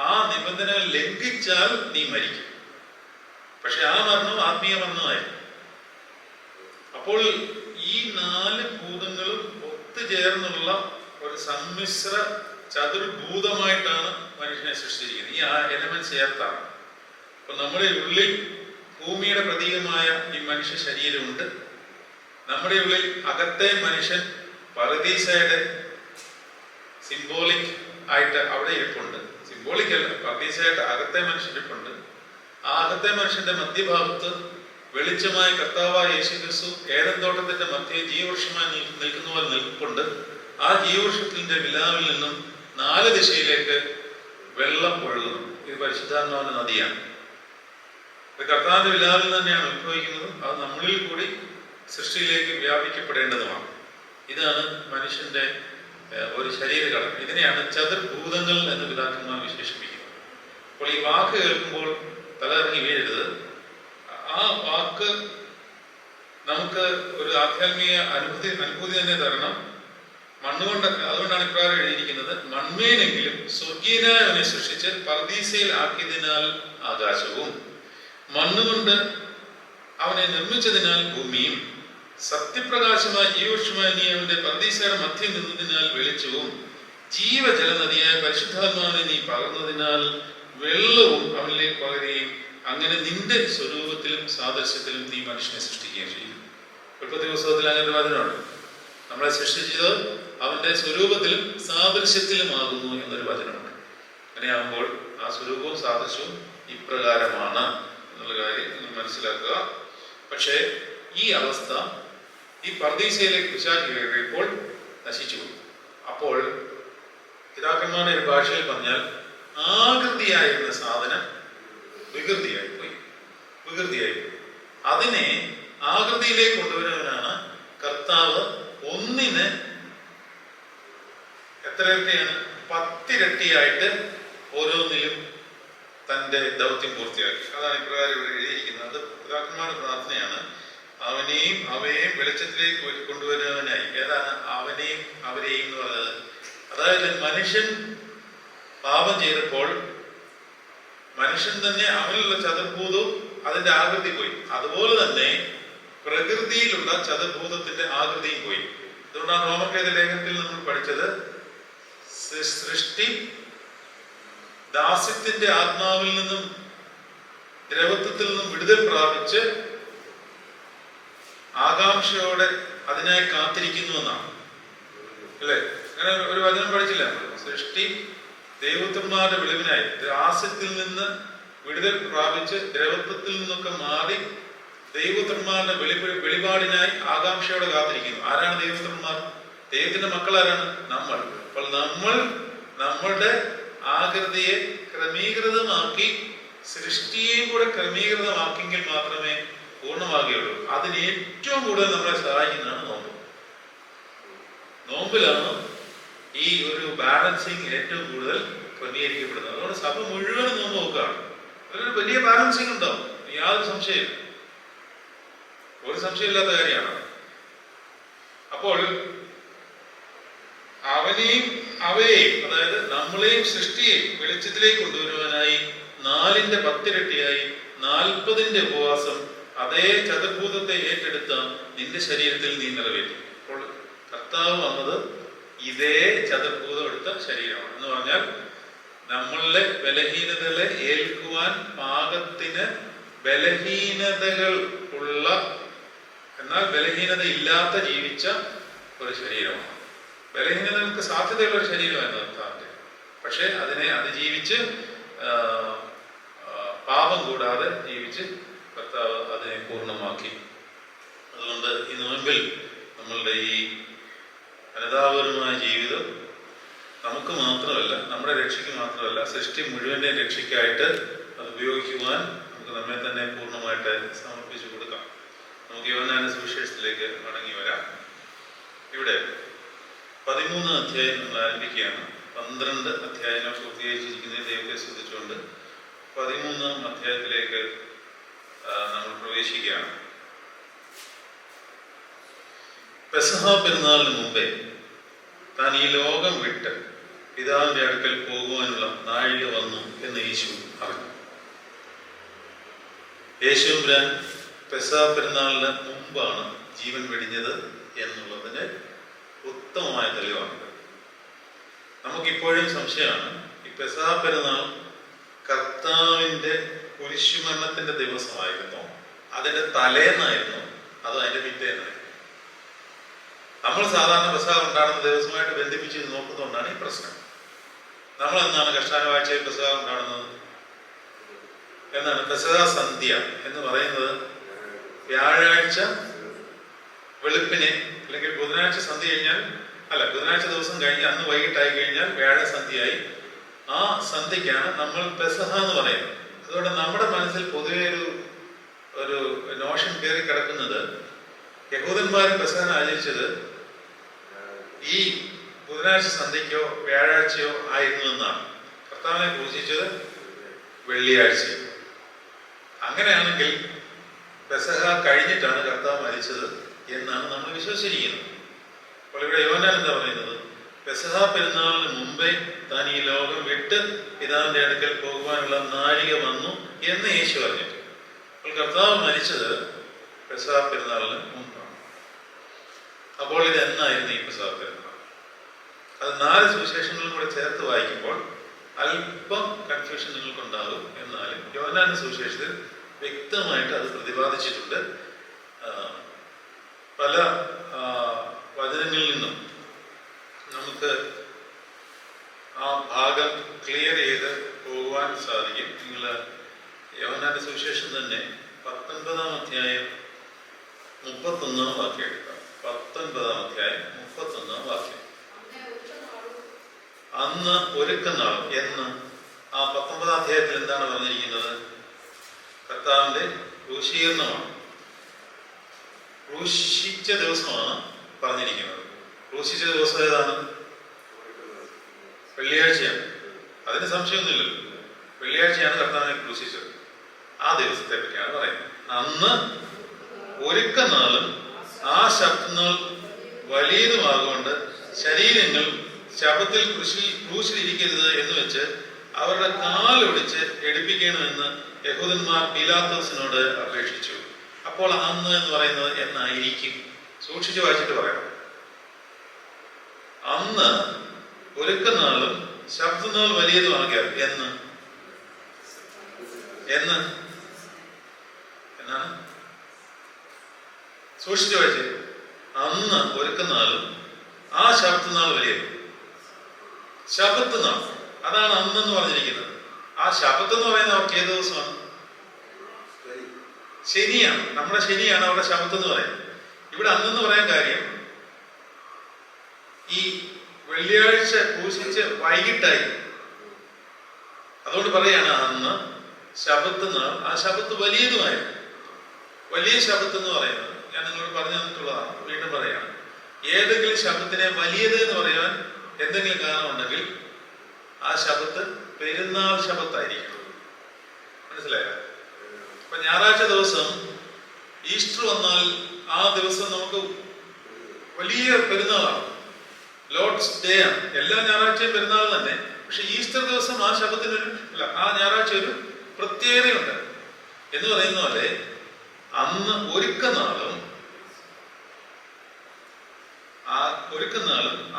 ആ നിബന്ധനകൾ ലംഘിച്ചാൽ നീ മരിക്കും. പക്ഷെ ആ മരണവും ആത്മീയ മരണമായിരുന്നു. അപ്പോൾ ഈ 4 ഭൂതങ്ങളും ഒത്തുചേർന്നുള്ള ഒരു സമ്മിശ്ര ചതുർഭൂതമായിട്ടാണ് മനുഷ്യനെ സൃഷ്ടിച്ചിരിക്കുന്നത്. ഈ എലമെന്റ് ചേർത്താണ്. അപ്പൊ നമ്മുടെ ഉള്ളിൽ ഭൂമിയുടെ പ്രതീകമായ ഈ മനുഷ്യ ശരീരമുണ്ട്. നമ്മുടെ ഉള്ളിൽ അകത്തെ മനുഷ്യൻ പർദീസയുടെ സിംബോളിക് ആയിട്ട് അവിടെ ഇരിപ്പുണ്ട്. സിംബോളിക് അല്ല, പർദീസയായിട്ട് അകത്തെ മനുഷ്യൻ ഇരിപ്പുണ്ട്. ആ അകത്തെ മനുഷ്യന്റെ മധ്യഭാഗത്ത് വെളിച്ചമായ കർത്താവായ യേശുക്രിസ്തു ഏദൻ തോട്ടത്തിന്റെ മധ്യേ ജീവവൃക്ഷമായി നിൽക്കുന്ന പോലെ നിൽപ്പുണ്ട്. ആ ജീവവൃക്ഷത്തിന്റെ വിലാവിൽ നിന്നും 4 ദിശയിലേക്ക് വെള്ളം ഒഴുകുന്നു. ഇത് പരിശുദ്ധാത്മാവിന്റെ നദിയാണ്. ഇത് കർത്താവിന്റെ വിലാവിൽ തന്നെയാണ് ഉത്ഭവിക്കുന്നത്. അത് നമ്മളിൽ കൂടി സൃഷ്ടിയിലേക്ക് വ്യാപിക്കപ്പെടേണ്ടതുമാണ്. ഇതാണ് മനുഷ്യന്റെ ഒരു ശരീരഘടന. ഇതിനെയാണ് ചതുർഭൂതങ്ങൾ എന്ന് പിതാക്കന്മാർ വിശേഷിപ്പിക്കുന്നത്. അപ്പോൾ ഈ വാക്ക് കേൾക്കുമ്പോൾ തലയിറങ്ങി വീഴരുത്. ആ വാക്ക് നമുക്ക് ഒരു ആധ്യാത്മിക അനുഭൂതി തന്നെ തരണം. മണ്ണുകൊണ്ട്, അതുകൊണ്ടാണ് ഇപ്രകാരം എഴുതിയിരിക്കുന്നത്, മൺമേനെങ്കിലും സ്വർഗീയനായ അവനെ സൃഷ്ടിച്ച് പർദീസയിൽ ആക്കിയതിനാൽ ആകാശവും, മണ്ണുകൊണ്ട് അവനെ നിർമ്മിച്ചതിനാൽ ഭൂമിയും, സത്യപ്രകാശമായ ജീവവൃക്ഷമായ നീ അവന്റെ പർദീസയുടെ മധ്യം നിന്നതിനാൽ വെളിച്ചവും, ജീവജലനദിയായ പരിശുദ്ധാത്മാവിനെ നീ പകർന്നതിനാൽ വെള്ളവും അവനിലേക്ക് പകരുകയും, അങ്ങനെ നിന്റെ സ്വരൂപത്തിലും സാദൃശ്യത്തിലും നീ മനുഷ്യനെ സൃഷ്ടിക്കുകയും ചെയ്യും. ഉൽപ്പത്തി പുസ്തകത്തിൽ അങ്ങനെ ഒരു വചനമുണ്ട്, നമ്മളെ സൃഷ്ടിച്ചത് അവന്റെ സ്വരൂപത്തിലും സാദൃശ്യത്തിലുമാകുന്നു എന്നൊരു വചനമുണ്ട്. അങ്ങനെയാകുമ്പോൾ ആ സ്വരൂപവും സാദൃശ്യവും ഇപ്രകാരമാണ് എന്നുള്ള കാര്യം നിങ്ങൾ മനസ്സിലാക്കുക. പക്ഷേ ഈ അവസ്ഥ ഈ പർദീസയിലേക്ക് പിശാച് കയറിയപ്പോൾ നശിച്ചുപോയി. അപ്പോൾ പിതാക്കന്മാരുടെ ഒരു ഭാഷയിൽ പറഞ്ഞാൽ ആകൃതിയായിരുന്ന സാധനം വികൃതിയായി പോയി. അതിനെ ആകൃതിയിലേക്ക് കൊണ്ടുവരുന്നവനാണ് കർത്താവ് ഒന്നിന് എത്ര ഇരട്ടിയാണ്? 10 ഇരട്ടിയായിട്ട് ഓരോന്നിലും തന്റെ ദൗത്യം പൂർത്തിയാക്കി. അതാണ് ഇപ്രകാരം ഇവിടെ എഴുതിയിരിക്കുന്നത്. അത് പിതാക്കന്മാരുടെ പ്രാർത്ഥനയാണ്. അവനെയും അവയെയും വെളിച്ചത്തിലേക്ക് കൊണ്ടുവരുവാനായി. ഏതാണ് അവനെയും അവരെയും എന്ന് പറഞ്ഞത്? അതായത് മനുഷ്യൻ പാപം ചെയ്തപ്പോൾ മനുഷ്യൻ തന്നെ അവനിലുള്ള ചതുർഭൂതവും അതിന്റെ ആകൃതി പോയി. അതുപോലെ തന്നെ പ്രകൃതിയിലുള്ള ചതുർഭൂതത്തിന്റെ ആകൃതിയും പോയി. അതുകൊണ്ടാണ് റോമർക്കെഴുതിയ ലേഖനത്തിൽ നമ്മൾ പഠിച്ചത്, സൃഷ്ടി ദാസ്യത്തിന്റെ ആത്മാവിൽ നിന്നും ദ്രവത്വത്തിൽ നിന്നും വിടുതൽ പ്രാപിച്ച് ആകാംക്ഷയോടെ അതിനായി കാത്തിരിക്കുന്നു എന്നാണ്, അല്ലെ? അങ്ങനെ ഒരു വചനം പഠിച്ചില്ല നമ്മൾ. സൃഷ്ടി ദൈവപുത്രന്മാരുടെ വെളിവിനായി ദാസ്യത്തിൽ നിന്ന് വിടുതൽ പ്രാപിച്ച് ദ്രവത്വത്തിൽ നിന്നൊക്കെ മാറി ദൈവപുത്രന്മാരുടെ വെളിപാടിനായി ആകാംക്ഷയോടെ കാത്തിരിക്കുന്നു. ആരാണ് ദൈവപുത്രന്മാർ? ദൈവത്തിന്റെ മക്കൾ ആരാണ്? നമ്മൾ. അപ്പോൾ നമ്മൾ നമ്മളുടെ ആകൃതിയെ ക്രമീകൃതമാക്കി സൃഷ്ടിയെയും കൂടെ ക്രമീകൃതമാക്കിയെങ്കിൽ മാത്രമേ പൂർണ്ണമാകുകയുള്ളൂ. അതിന് ഏറ്റവും കൂടുതൽ നമ്മളെ സഹായിക്കുന്നതാണ് നോമ്പ്. നോമ്പിലാണ് ഈ ഒരു ബാലൻസിങ് ഏറ്റവും കൂടുതൽ ക്രമീകരിക്കപ്പെടുന്നത്. അതുകൊണ്ട് സഭ മുഴുവനും നോമ്പ് നോക്കുകയാണ്. അതിലൊരു വലിയ ബാലൻസിങ് ഉണ്ടാവും, യാതൊരു സംശയം, ഒരു സംശയമില്ലാത്ത കാര്യമാണ്. അപ്പോൾ അവനെയും അവയെയും, അതായത് നമ്മളെയും സൃഷ്ടിയെയും വെളിച്ചത്തിലേക്ക് കൊണ്ടുവരുവാനായി 4ന്റെ 10 ഇരട്ടിയായി 40ന്റെ ഉപവാസം അതേ ചതുർഭൂതത്തെ ഏറ്റെടുത്ത നിന്റെ ശരീരത്തിൽ നീ നിറവേറ്റി. അപ്പോൾ കർത്താവ് വന്നത് ഇതേ ചതുർഭൂതം എടുത്ത ശരീരമാണ്. എന്ന് പറഞ്ഞാൽ നമ്മളുടെ ബലഹീനതകളെ ഏൽക്കുവാൻ പാകത്തിന് ബലഹീനതകൾ ഉള്ള, എന്നാൽ ബലഹീനത ഇല്ലാത്ത ജീവിച്ച ഒരു ശരീരമാണ്. ബലഹീനതകൾക്ക് സാധ്യതയുള്ള ഒരു ശരീരമായിരുന്നു കർത്താവിന്റെ. പക്ഷെ അതിനെ അതിജീവിച്ച് പാപം കൂടാതെ ജീവിച്ച് കർത്താവ് അതിനെ പൂർണ്ണമാക്കി. അതുകൊണ്ട് ഈ നോമ്പിൽ നമ്മളുടെ ഈ അനുതാപകരമായ ജീവിതം നമുക്ക് മാത്രമല്ല, നമ്മുടെ രക്ഷയ്ക്ക് മാത്രമല്ല, സൃഷ്ടി മുഴുവന്റെ രക്ഷയ്ക്കായിട്ട് അത് ഉപയോഗിക്കുവാൻ നമുക്ക് നമ്മെ തന്നെ പൂർണ്ണമായിട്ട് സമർപ്പിച്ചു കൊടുക്കാം. നമുക്ക് യോഹന്നാന്റെ സുവിശേഷത്തിലേക്ക് മടങ്ങി വരാം. ഇവിടെ 13 അധ്യായം നമ്മൾ ആരംഭിക്കുകയാണ്. 12 അധ്യായങ്ങൾ പൂർത്തീകരിച്ചിരിക്കുന്ന ദൈവത്തെ ശ്രദ്ധിച്ചുകൊണ്ട് 13ാം അധ്യായത്തിലേക്ക് നമ്മൾ പ്രവേശിക്കുകയാണ്. പെസഹ പെരുന്നാളിന് മുമ്പേ താൻ ഈ ലോകം വിട്ട് പിതാവിന്റെ അടുക്കൽ പോകുവാനുള്ള നാഴിക വന്നു എന്ന് യേശു അറിഞ്ഞു. യേശുവിൻ പെസഹ പെരുന്നാളിന് മുമ്പാണ് ജീവൻ വെടിഞ്ഞത് എന്നുള്ളതിന് ഉത്തമമായ തെളിവാണ്. നമുക്കിപ്പോഴും സംശയമാണ്, ഈ പെസഹ പെരുന്നാൾ കർത്താവിന്റെ കുരിശുമരണത്തിന്റെ ദിവസമായിരുന്നു, അതിന്റെ തലേന്നായിരുന്നു, അതോ അതിന്റെ പിറ്റേന്നായിരുന്നു? നമ്മൾ സാധാരണ പെസഹ ഉണ്ടാകുന്ന ദിവസമായിട്ട് ബന്ധിപ്പിച്ച് നോക്കുന്നതുകൊണ്ടാണ് ഈ പ്രശ്നം. നമ്മൾ എന്നാണ് കർശന വാഴ്ചയിൽ പെസഹ ഉണ്ടാകുന്നത്? എന്നാണ് പെസഹ സന്ധ്യ എന്ന് പറയുന്നത്? വ്യാഴാഴ്ച വെളുപ്പിനെ, അല്ലെങ്കിൽ ബുധനാഴ്ച സന്ധ്യ കഴിഞ്ഞാൽ, അല്ല, ബുധനാഴ്ച ദിവസം കഴിഞ്ഞ് അന്ന് വൈകിട്ടായി കഴിഞ്ഞാൽ വ്യാഴ സന്ധ്യയായി. ആ സന്ധ്യക്കാണ് നമ്മൾ പെസഹ എന്ന് പറയുന്നത്. അതുകൊണ്ട് നമ്മുടെ മനസ്സിൽ പൊതുവെ ഒരു നോഷൻ കയറി കിടക്കുന്നത്, യഹൂദന്മാരും പെസഹ ആചരിച്ചത് ഈ ബുധനാഴ്ച സന്ധ്യയ്ക്കോ വ്യാഴാഴ്ചയോ ആയിരുന്നു എന്നാണ്. കർത്താവിനെ ക്രൂശിച്ചത് വെള്ളിയാഴ്ച. അങ്ങനെയാണെങ്കിൽ പെസഹ കഴിഞ്ഞിട്ടാണ് കർത്താവ് മരിച്ചത് എന്നാണ് നമ്മൾ വിശ്വസിച്ചിരിക്കുന്നത്. അപ്പോൾ ഇവിടെ യോഹന്നാൻ എന്താ പറയുന്നത്? പെസഹ പെരുന്നാളിന് മുമ്പേ താൻ ഈ ലോകം വിട്ട് പിതാവിന്റെ അടുക്കൽ പോകുവാനുള്ള നാഴിക വന്നു എന്ന് യേശു പറഞ്ഞിട്ട്. അപ്പോൾ കർത്താവ് മരിച്ചത് പെസഹ പെരുന്നാളിന് മുമ്പാണ്. അപ്പോൾ ഇത് എന്നായിരുന്നു ഈ പെസഹ പെരുന്നാൾ? അത് 4 സുവിശേഷങ്ങളും കൂടെ ചേർത്ത് വായിക്കുമ്പോൾ അല്പം കൺഫ്യൂഷൻ നിങ്ങൾക്കുണ്ടാകും. എന്നാലും യോഹന്നാന്റെ സുവിശേഷത്തിൽ വ്യക്തമായിട്ട് അത് പ്രതിപാദിച്ചിട്ടുണ്ട്. പല വചനങ്ങളിൽ നിന്നും നമുക്ക് ആ ഭാഗം ക്ലിയർ ചെയ്ത് പോകുവാൻ സാധിക്കും. നിങ്ങൾ യോഹന്നാന്റെ സുവിശേഷം തന്നെ 19-ാം അധ്യായം 31-ാം വാക്യം എടുക്കാം. 19-ാം അധ്യായം 31-ാം വാക്യം. അന്ന് ഒരുക്കനാൾ എന്ന് ആ 19-ാം അധ്യായത്തിൽ എന്താണ് പറഞ്ഞിരിക്കുന്നത്? കർത്താവിന്റെ ക്രൂശീകരണമാണ്, ക്രൂശിച്ച ദിവസമാണ് പറഞ്ഞിരിക്കുന്നത്. ക്രൂശിച്ച ദിവസം ഏതാണ്? വെള്ളിയാഴ്ചയാണ്. അതിന് സംശയമൊന്നുമില്ലല്ലോ. വെള്ളിയാഴ്ചയാണ് കർത്താവിനെ ക്രൂശിച്ചത്. ആ ദിവസത്തെ പറ്റിയാണ് പറയുന്നത്. അന്ന് ഒരുക്കനാളും ആ ശബ്ദനാൾ വലിയതുമാകൊണ്ട് ശരീരങ്ങൾ ശബത്തിൽ ക്രൂശിലിരിക്കരുത് എന്ന് വെച്ച് അവരുടെ കാലൊടിച്ച് എടുപ്പിക്കണമെന്ന് യഹൂദന്മാർ പീലാത്തോസിനോട് അപേക്ഷിച്ചു. അപ്പോൾ അന്ന് എന്ന് പറയുന്നത് എന്നായിരിക്കും? സൂക്ഷിച്ചു വായിച്ചിട്ട് പറയണം. അന്ന് ഒരുക്കനാളും ശബ്ദനാൾ വലിയതുമാകിയാൽ എന്ന് എന്നാണ്? സൂക്ഷിച്ചു വായിച്ച്. അന്ന് ഒരുക്കനാളും ആ ശബത്തുനാൾ വലിയത്. ശബത്ത് നാൾ, അതാണ് അന്നെന്ന് പറഞ്ഞിരിക്കുന്നത്. ആ ശബത്ത് എന്ന് പറയുന്നത് അവർക്ക് ഏത് ദിവസമാണ്? ശനിയാണ്. നമ്മുടെ ശനിയാണ് അവരുടെ ശബത്ത് എന്ന് പറയുന്നത്. ഇവിടെ അന്നെന്ന് പറയാൻ കാര്യം, ഈ വെള്ളിയാഴ്ച ക്രൂശിച്ച് വൈകിട്ടായി. അതുകൊണ്ട് പറയാണ് അന്ന് ശബത്ത് നാൾ. ആ ശബത്ത് വലിയതുമായിരുന്നു. വലിയ ശബത്ത് എന്ന് പറയുന്നത് ഞാൻ നിങ്ങളോട് പറഞ്ഞു തന്നിട്ടുള്ളതാണ്, വീണ്ടും പറയാണ്. ഏതെങ്കിലും ശബത്തിനെ വലിയത് എന്ന് പറയുവാൻ എന്തെങ്കിലും കാരണമുണ്ടെങ്കിൽ ആ ശബത്ത് പെരുന്നാൾ ശബത്തായിരിക്കും. മനസ്സിലായോ? അപ്പൊ ഞായറാഴ്ച ദിവസം ഈസ്റ്റർ വന്നാൽ ആ ദിവസം നമുക്ക് വലിയ പെരുന്നാളാണ്, ലോർഡ്സ് ഡേ ആണ്. എല്ലാ ഞായറാഴ്ചയും പെരുന്നാൾ തന്നെ. പക്ഷെ ഈസ്റ്റർ ദിവസം ആ ശബത്തിനൊരു ആ ഞായറാഴ്ച ഒരു പ്രത്യേകതയുണ്ട്. എന്ന് പറയുന്ന പോലെ അന്ന് ഒരുക്കനാളും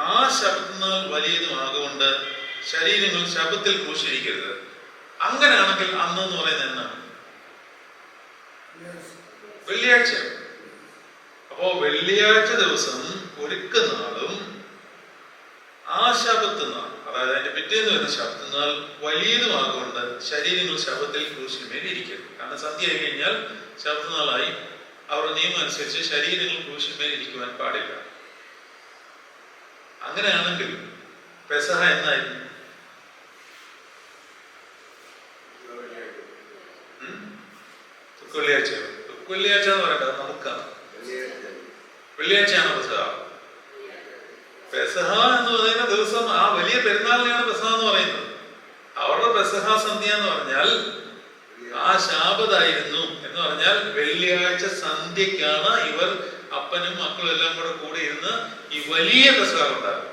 ആ ശബത്തുനാൾ വലിയതുമാകൊണ്ട് ശരീരങ്ങൾ ശബത്തിൽ ക്രൂശിരിക്കരുത്. അങ്ങനെയാണെങ്കിൽ അന്ന് എന്ന് പറയുന്നത് എന്താണ്? വെള്ളിയാഴ്ച. അപ്പോ വെള്ളിയാഴ്ച ദിവസം ഒരുക്കനാളും ആ ശബത്തുനാൾ, അതായത് അതിന്റെ പിറ്റേന്ന് വരുന്ന ശബത്തുനാൾ വലിയതുമാകൊണ്ട് ശരീരങ്ങൾ ശബത്തിൽ ക്രൂശിന്മേൽ ഇരിക്കരുത്. കാരണം സന്ധ്യ ആയി കഴിഞ്ഞാൽ ശബത്തുനാളായി. അവരുടെ നിയമം അനുസരിച്ച് ശരീരങ്ങൾ ക്രൂശിന്മേൽ ഇരിക്കുവാൻ പാടില്ല. അങ്ങനെയാണെങ്കിൽ പെസഹ എന്നായിരുന്നു? വെള്ളിയാഴ്ച. വെള്ളിയാഴ്ച എന്ന് പറയട്ടെ, നമുക്കാണ്. വെള്ളിയാഴ്ചയാണ് പെസഹ. പെസഹ എന്ന് പറയുന്ന ദിവസം ആ വലിയ പെരുന്നാളിനെയാണ് പെസഹ എന്ന് പറയുന്നത്. അവരുടെ പെസഹ സന്ധ്യ എന്ന് പറഞ്ഞാൽ ആ ശാബതായിരുന്നു. എന്ന് പറഞ്ഞാൽ വെള്ളിയാഴ്ച സന്ധ്യക്കാണ് ഇവർ അപ്പനും മക്കളും എല്ലാം കൂടെ ഇരുന്ന് ഈ വലിയ പെസഹ ഉണ്ടാകും.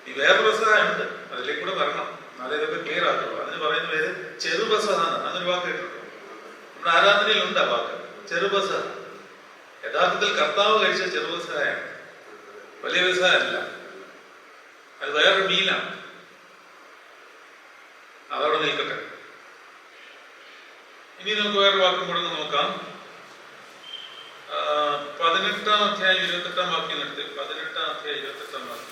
ഈ വേറെ പെസഹ ഉണ്ട്, അതിലേക്ക് കൂടെ വരണം, എന്നാലേ ഇതൊക്കെ ക്ലിയർ ആക്കുള്ളൂ. അതിന് പറയുന്ന പേര് ചെറു പെസഹ. അങ്ങനൊരു വാക്ക് കേട്ടിട്ടുണ്ടോ? നമ്മുടെ ആരാധനയിൽ ഉണ്ട് ആ വാക്ക്, ചെറു പെസഹ. യഥാർത്ഥത്തിൽ കർത്താവ് കഴിച്ച ചെറു പെസഹയാണ്, വലിയ പെസഹ അല്ല. അത് വേറൊരു മീലാണ്. അതവിടെ നിൽക്കട്ടെ. ഇനി നമുക്ക് വേറെ വാക്കും കൂടെ നോക്കാം. 18-ാം അധ്യായം 28-ാം വാക്യം എടുത്ത്. 18-ാം അധ്യായം 28-ാം വാക്യം.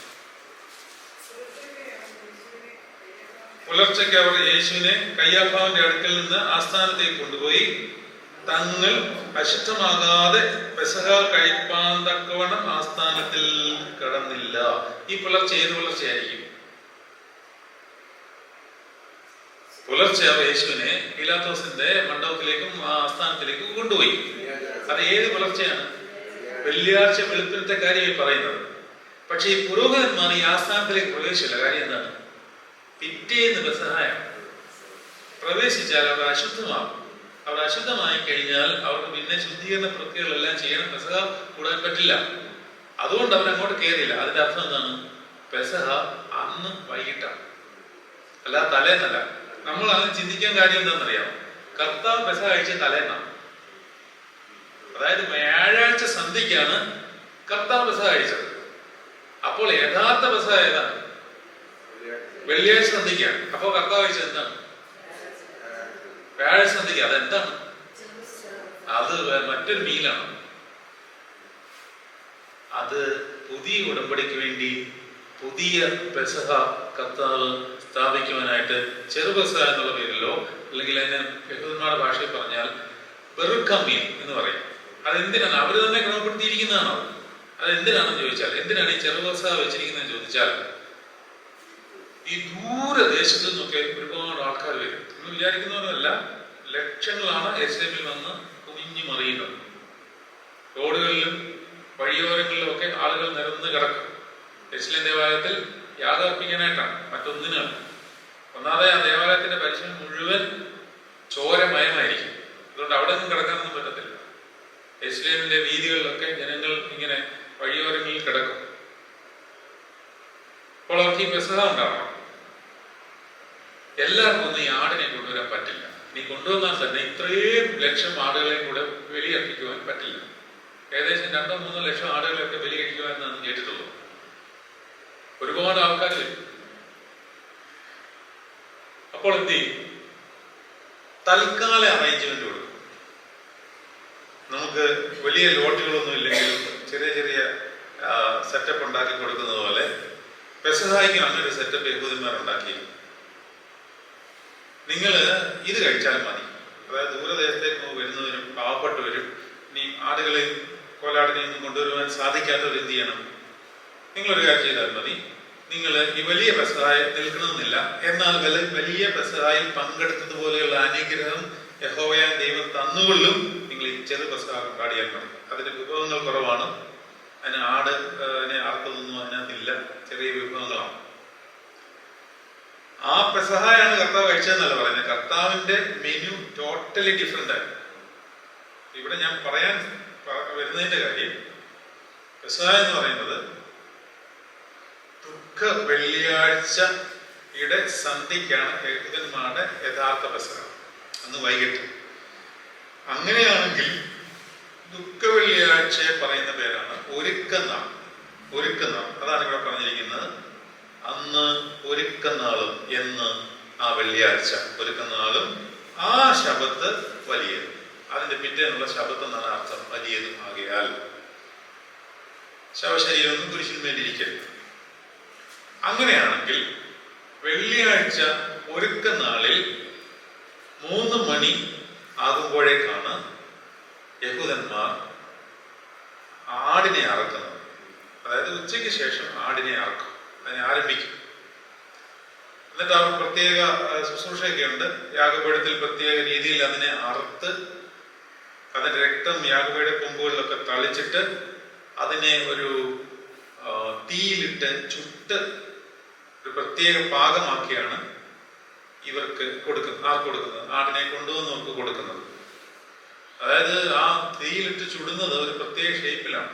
പുലർച്ചയ്ക്ക് അവർ യേശുവിനെ കയ്യാഫാവിന്റെ അടുക്കൽ നിന്ന് ആസ്ഥാനത്തേക്ക് കൊണ്ടുപോയി തങ്ങൾ അശുദ്ധമാകാതെ പെസഹ കഴിപ്പാൻ തക്കവണ്ണം ആസ്ഥാനത്തിൽ കടന്നില്ല. ഈ പുലർച്ചെ ഏത് പുലർച്ചയായിരിക്കും? പുലർച്ചെ അവർ യേശുവിനെ പീലാത്തോസിന്റെ മണ്ഡപത്തിലേക്കും ആ ആസ്ഥാനത്തിലേക്കും കൊണ്ടുപോയി. അത് ഏത് പുലർച്ചെയാണ്? വെള്ളിയാഴ്ച വെളുപ്പിനത്തെ കാര്യമായി പറയുന്നത്. പക്ഷെ ഈ പുരോഹിതന്മാർ ഈ ആസ്ഥാനത്തിലേക്ക് പ്രവേശിച്ചില്ല. കാര്യം എന്താണ്? പിറ്റേന്ന് പെസഹയാണ്. പ്രവേശിച്ചാൽ അവർ അശുദ്ധമാകും. അവർ അശുദ്ധമായി കഴിഞ്ഞാൽ അവർക്ക് പിന്നെ ശുദ്ധീകരണ പ്രക്രിയകളെല്ലാം ചെയ്യണം. പെസഹ കൂടാൻ പറ്റില്ല. അതുകൊണ്ട് അവർ അങ്ങോട്ട് കയറിയില്ല. അതിന്റെ അർത്ഥം എന്താണ്? പെസഹ അന്ന് വൈകിട്ടാണ്, അല്ല തലേന്നല്ല. നമ്മൾ അതിന് ചിന്തിക്കാൻ കാര്യം എന്താണെന്നറിയാം? കർത്താവ് പെസഹ കഴിച്ച തലേന്നാണ്. അതായത് വ്യാഴാഴ്ച സന്ധ്യക്കാണ് കർത്താവ് പെസഹ കഴിച്ചത്. അപ്പോൾ യഥാർത്ഥ പെസഹ ഏതാണ്? വെള്ളിയാഴ്ച സന്ധ്യക്കാണ്. അപ്പോ കർത്താവ് കഴിച്ചത് എന്താണ്? വ്യാഴാഴ്ച സന്ധ്യക്ക്. അതെന്താണ്? അത് മറ്റൊരു മീലാണ്. അത് പുതിയ ഉടമ്പടിക്ക് വേണ്ടി പുതിയ പെസഹ കർത്താവ് സ്ഥാപിക്കുവാനായിട്ട് ചെറു പെസഹ എന്നുള്ള പേരിലോ, അല്ലെങ്കിൽ അതിനെ യഹൂദന്മാരുടെ ഭാഷയിൽ പറഞ്ഞാൽ ബെറുക്കമീൻ എന്ന് പറയും. അതെന്തിനാണ്? അവർ തന്നെ ക്രമപ്പെടുത്തിയിരിക്കുന്നതാണോ? അതെന്തിനാണെന്ന് ചോദിച്ചാൽ, എന്തിനാണ് ഈ ചെറു പെസഹ വെച്ചിരിക്കുന്നതെന്ന് ചോദിച്ചാൽ, ഈ ദൂരദേശത്തു നിന്നൊക്കെ ഒരുപാട് ആൾക്കാർ വരും. എന്ന് വിചാരിക്കുന്നവരല്ല, ലക്ഷങ്ങളാണ് യെരുശലേമിൽ വന്ന് കുഞ്ഞു മറിയുന്നത്. റോഡുകളിലും വഴിയോരങ്ങളിലുമൊക്കെ ആളുകൾ നിരന്ന് കിടക്കും. യെരുശലേം ദേവാലയത്തിൽ യാഗം അർപ്പിക്കാനായിട്ടാണ്, മറ്റൊന്നിനാണ്. ഒന്നാമതെ ആ ദേവാലയത്തിന്റെ പരിസരം മുഴുവൻ ചോരമയമായിരിക്കും. അതുകൊണ്ട് അവിടെ നിന്നും കിടക്കാനൊന്നും പറ്റത്തില്ല. യെരുശലേമിന്റെ വീതികളിലൊക്കെ ജനങ്ങൾ ഇങ്ങനെ വഴിയോരങ്ങളിൽ കിടക്കും. അപ്പോൾ അവർക്ക് ഈ പെസഹ ഉണ്ടാവണം. എല്ലാവർക്കും ഒന്നും ഈ ആടിനെ കൊണ്ടുവരാൻ പറ്റില്ല. നീ കൊണ്ടുവന്നാൽ തന്നെ ഇത്രയും ലക്ഷം ആടുകളെയും കൂടെ ബലിയർപ്പിക്കുവാൻ പറ്റില്ല. ഏകദേശം 2-3 ലക്ഷം ആടുകളെയൊക്കെ ബലി കഴിക്കുവാൻ എന്നാണ് കേട്ടിട്ടുള്ളൂ. ഒരുപാട് ആൾക്കാർ വരും. അപ്പോൾ എന്ത് ചെയ്യും? തൽക്കാല അറേഞ്ച്മെന്റ് കൊടുക്കും. നമുക്ക് വലിയ ലോട്ടുകളൊന്നും ഇല്ലെങ്കിലും ചെറിയ ചെറിയ സെറ്റപ്പ് ഉണ്ടാക്കി കൊടുക്കുന്നത് പോലെ പെസഹായ്ക്കും അങ്ങനെ ഒരു സെറ്റപ്പ് യഹൂദന്മാർ ഉണ്ടാക്കിയിരുന്നു. നിങ്ങൾ ഇത് കഴിച്ചാലും മതി. അതായത് ദൂരദേശത്തേക്ക് വരുന്നവരും പാവപ്പെട്ടവരും ഇനി ആടുകളെയും കോലാടിനെയും കൊണ്ടുവരുവാൻ സാധിക്കാത്തവർ എന്ത് ചെയ്യണം? നിങ്ങളൊരു കാര്യം ചെയ്താൽ മതി. നിങ്ങൾ ഈ വലിയ പെസഹായിൽ നിൽക്കണമെന്നില്ല, എന്നാൽ വലിയ പെസഹായിൽ പങ്കെടുത്തതുപോലെയുള്ള അനുഗ്രഹം യഹോവയായ ദൈവം തന്നുകൊള്ളും. നിങ്ങൾ ഈ ചെറു പെസഹ കൊണ്ടാടിയാൽ മതി. അതിന്റെ വിഭവങ്ങൾ കുറവാണ്. അതിന് ആടിനെ അർത്ഥമൊന്നും അതിനകത്തില്ല, ചെറിയ വിഭവങ്ങളാണ്. ആ പെസഹായാണ് കർത്താവ് കഴിച്ചതെന്നല്ല പറയുന്നത്. കർത്താവിന്റെ മെനു ടോട്ടലി ഡിഫറെന്റ് ആയി. ഇവിടെ ഞാൻ പറയാൻ വരുന്നതിന്റെ കാര്യം, പെസഹ എന്ന് പറയുന്നത് ദുഃഖ വെള്ളിയാഴ്ചയുടെ സന്ധ്യയ്ക്കാണ് യഹൂദന്മാരുടെ യഥാർത്ഥ പെസഹ, അന്ന് വൈകിട്ട്. അങ്ങനെയാണെങ്കിൽ ദുഃഖ വെള്ളിയാഴ്ചയെ പറയുന്ന പേരാണ് ഒരുക്കനാൾ. ഒരുക്കനാൾ അതാണ് ഇവിടെ പറഞ്ഞിരിക്കുന്നത്. അന്ന് ഒരുക്കനാളും എന്ന് ആ വെള്ളിയാഴ്ച ഒരുക്കനാളും ആ ശബത്ത് വലിയതും, അതിന്റെ പിറ്റേന്നുള്ള ശബത്ത് എന്നാണ് അർത്ഥം, വലിയതും ആകയാൽ ശവശരീരം കുരിശിന്മേലിരിക്കരുത്. അങ്ങനെയാണെങ്കിൽ വെള്ളിയാഴ്ച ഒരുക്കനാളിൽ 3 മണി ആകുമ്പോഴേക്കാണ് യഹൂദന്മാർ ആടിനെ അറക്കുന്നത്. അതായത് ഉച്ചയ്ക്ക് ശേഷം ആടിനെ അറക്കും, അതിനെ ആരംഭിക്കും. എന്നിട്ട് അവർ പ്രത്യേക ശുശ്രൂഷയൊക്കെ ഉണ്ട്. യാഗപീഠത്തിൽ പ്രത്യേക രീതിയിൽ അതിനെ അറുത്ത് അതിന്റെ രക്തം യാഗപീഠ കൊമ്പുകളിലൊക്കെ തളിച്ചിട്ട് അതിനെ ഒരു തീയിലിട്ട് ചുട്ട് ഒരു പ്രത്യേക പാകമാക്കിയാണ് ഇവർക്ക് കൊടുക്കുന്നത്. ആർക്ക് കൊടുക്കുന്നത്? ആടിനെ കൊണ്ടുവന്നവർക്ക് കൊടുക്കുന്നത്. അതായത് ആ തീയിലിട്ട് ചുടുന്നത് ഒരു പ്രത്യേക ഷേപ്പിലാണ്,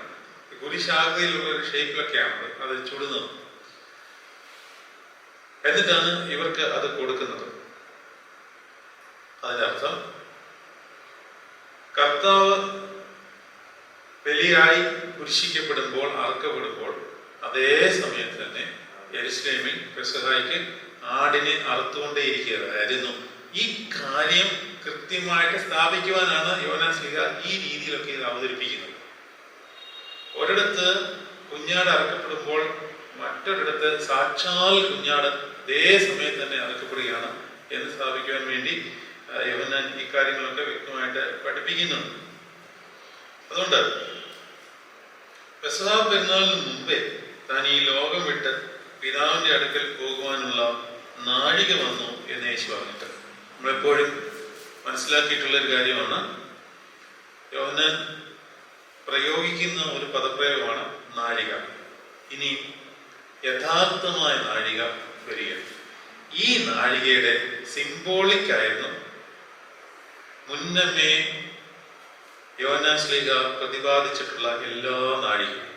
കുരിശാകൃതിയിലുള്ള ഒരു ഷേപ്പിലൊക്കെയാണ് അത് ചുടുന്നത്. എന്നിട്ടാണ് ഇവർക്ക് അത് കൊടുക്കുന്നത്. അതിനർത്ഥം കർത്താവ് ബലിയായി കുരിശിക്കപ്പെടുമ്പോൾ, അറുക്കപ്പെടുമ്പോൾ അതേ സമയത്ത് തന്നെ യെരുശലേമിൽ പെസഹായ്ക്ക് ആടിനെ അറുത്തുകൊണ്ടേയിരിക്കുകയായിരുന്നു. ഈ കാര്യം കൃത്യമായിട്ട് സ്ഥാപിക്കുവാനാണ് യോഹന്നാൻ ശ്ലീഹ ഈ രീതിയിലൊക്കെ ഇത് അവതരിപ്പിക്കുന്നത്. ഒരിടത്ത് കുഞ്ഞാട് അറുക്കപ്പെടുമ്പോൾ മറ്റൊരിടത്ത് സാക്ഷാൽ കുഞ്ഞാട് അതേ സമയത്ത് തന്നെ അറുക്കപ്പെടുകയാണ് എന്ന് സ്ഥാപിക്കുവാൻ വേണ്ടി യോഹന്നാൻ ഈ കാര്യങ്ങളൊക്കെ വ്യക്തമായിട്ട് പഠിപ്പിക്കുന്നുണ്ട്. അതുകൊണ്ട് പെസഹ പെരുന്നാളിന് മുമ്പേ താൻ ഈ ലോകം വിട്ട് പിതാവിന്റെ അടുക്കൽ പോകുവാനുള്ള നാഴിക വന്നു എന്ന് യേശു പറഞ്ഞിട്ട് നമ്മളെപ്പോഴും മനസ്സിലാക്കിയിട്ടുള്ള ഒരു കാര്യമാണ്. യോഹന്നാൻ പ്രയോഗിക്കുന്ന ഒരു പദപ്രയോഗമാണ് നാഴിക. ഇനി യഥാർത്ഥമായ നാഴിക വരിക. ഈ നാഴികയുടെ സിംബോളിക് ആയിരുന്നു മുന്നമേ യോഹന്നാൻ ശ്ലീഹ പ്രതിപാദിച്ചിട്ടുള്ള എല്ലാ നാഴികയും.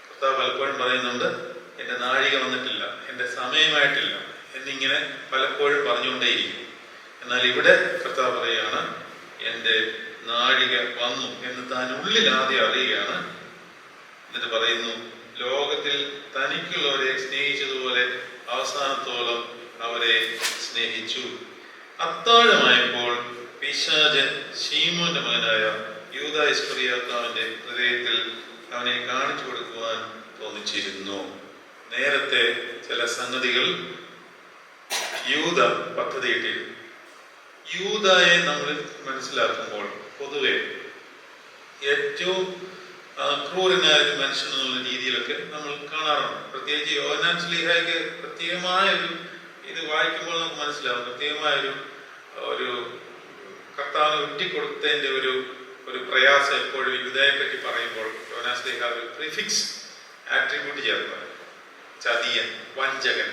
കർത്താവ് പലപ്പോഴും പറയുന്നുണ്ട്, എന്റെ നാഴിക വന്നിട്ടില്ല, എന്റെ സമയമായിട്ടില്ല എന്നിങ്ങനെ പലപ്പോഴും പറഞ്ഞുകൊണ്ടേയിരിക്കും. എന്നാൽ ഇവിടെ കർത്താവ് പറയുകയാണ്, എന്റെ നാഴിക വന്നു എന്ന് താൻ ഉള്ളിൽ ആദ്യം അറിയുകയാണ്. എന്നിട്ട് പറയുന്നു, ലോകത്തിൽ തനിക്കുള്ളവരെ സ്നേഹിച്ചതുപോലെ അവസാനത്തോളം അവരെ സ്നേഹിച്ചു. അത്താഴമായപ്പോൾ പിശാച് ശീമോന്റെ മകനായ യൂദാ ഇസ്കറിയോത്താവിന്റെ ഹൃദയത്തിൽ അവനെ കാണിച്ചു കൊടുക്കുവാൻ തോന്നിച്ചിരുന്നു. നേരത്തെ ചില സംഗതികൾ യൂദ പദ്ധതിയിട്ടിരുന്നു. യൂദായെ നമ്മൾ മനസ്സിലാക്കുമ്പോൾ പൊതുവെ ഏറ്റവും ക്രൂരനായ ഒരു മനുഷ്യൻ എന്നുള്ള രീതിയിലൊക്കെ നമ്മൾ കാണാറുണ്ട്. പ്രത്യേകിച്ച് യോഹന്നാൻ ശ്ലീഹായ്ക്ക് പ്രത്യേകമായ ഒരു ഇത് വായിക്കുമ്പോൾ നമുക്ക് മനസ്സിലാവും. പ്രത്യേകമായ ഒരു കർത്താവിനെ ഒറ്റിക്കൊടുത്തതിന്റെ ഒരു പ്രയാസം എപ്പോഴും യൂദായെ പറ്റി പറയുമ്പോൾ യോഹന്നാൻ ഒരു പ്രിഫിക്സ് ആട്രിബ്യൂട്ട് ചേർക്കുക. ചതിയൻ, വഞ്ചകൻ,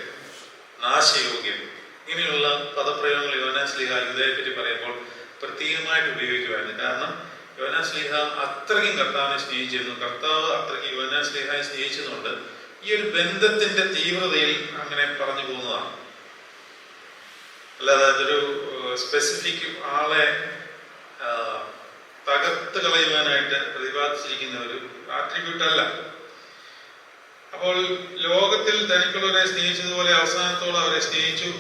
നാശയോഗ്യൻ, ഇങ്ങനെയുള്ള പദപ്രയോഗങ്ങൾ യോഹന്നാൻ ശ്ലീഹ യൂദയെ പറ്റി പറയുമ്പോൾ പ്രത്യേകമായിട്ട് ഉപയോഗിക്കുമായിരുന്നു. കാരണം യോഹന്നാൻ ശ്ലീഹ അത്രയ്ക്കും കർത്താവിനെ സ്നേഹിച്ചിരുന്നു. കർത്താവ് അത്രയ്ക്ക് യോഹന്നാൻ ശ്ലീഹയെ സ്നേഹിച്ചതുകൊണ്ട് ഈ ഒരു ബന്ധത്തിന്റെ തീവ്രതയിൽ അങ്ങനെ പറഞ്ഞു പോകുന്നതാണ്. അല്ലാതെ അതൊരു സ്പെസിഫിക് ആളെ തകർത്ത് കളയുവാനായിട്ട് പ്രതിപാദിച്ചിരിക്കുന്ന ഒരു ആട്രിബ്യൂട്ട് അല്ല. അപ്പോൾ ലോകത്തിൽ തനിക്കുള്ളവരെ സ്നേഹിച്ചതുപോലെ അവസാനത്തോളം അവരെ സ്നേഹിച്ചു.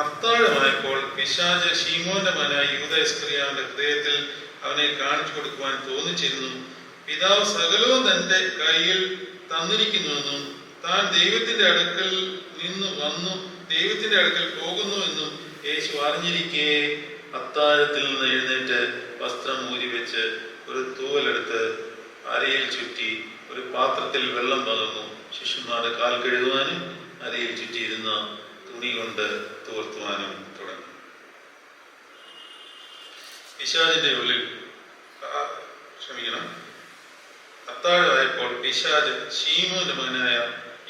അത്താഴമായപ്പോൾ പിശാച് ശീമോന്റെ മകനായ യൂദാ ഇസ്കറിയാവിന്റെ ഹൃദയത്തിൽ അവനെ കാണിച്ചു കൊടുക്കുവാൻ തോന്നിച്ചിരുന്നു. പിതാവ് സകലവും തന്റെ കയ്യിൽ തന്നിരിക്കുന്നുവെന്നും താൻ ദൈവത്തിന്റെ അടുക്കൽ നിന്ന് വന്നു ദൈവത്തിന്റെ അടുക്കൽ പോകുന്നു എന്നും യേശു അറിഞ്ഞിരിക്കെ അത്താഴത്തിൽ നിന്ന് എഴുന്നേറ്റ് വസ്ത്രം ഊരി വെച്ച് ഒരു തൂവലെടുത്ത് അരയിൽ ചുറ്റി ഒരു പാത്രത്തിൽ വെള്ളം പകർന്നു. ശിഷ്യന്മാരുടെ കാൽ കഴുകുവാനും അരയിൽ ചുറ്റിയിരുന്ന തുണി കൊണ്ട് തോർത്തുവാനും തുടങ്ങി. പിശാചിന്റെ ഉള്ളിൽ അത്താഴമായപ്പോൾ പിശാച് ശീമോന്റെ മകനായ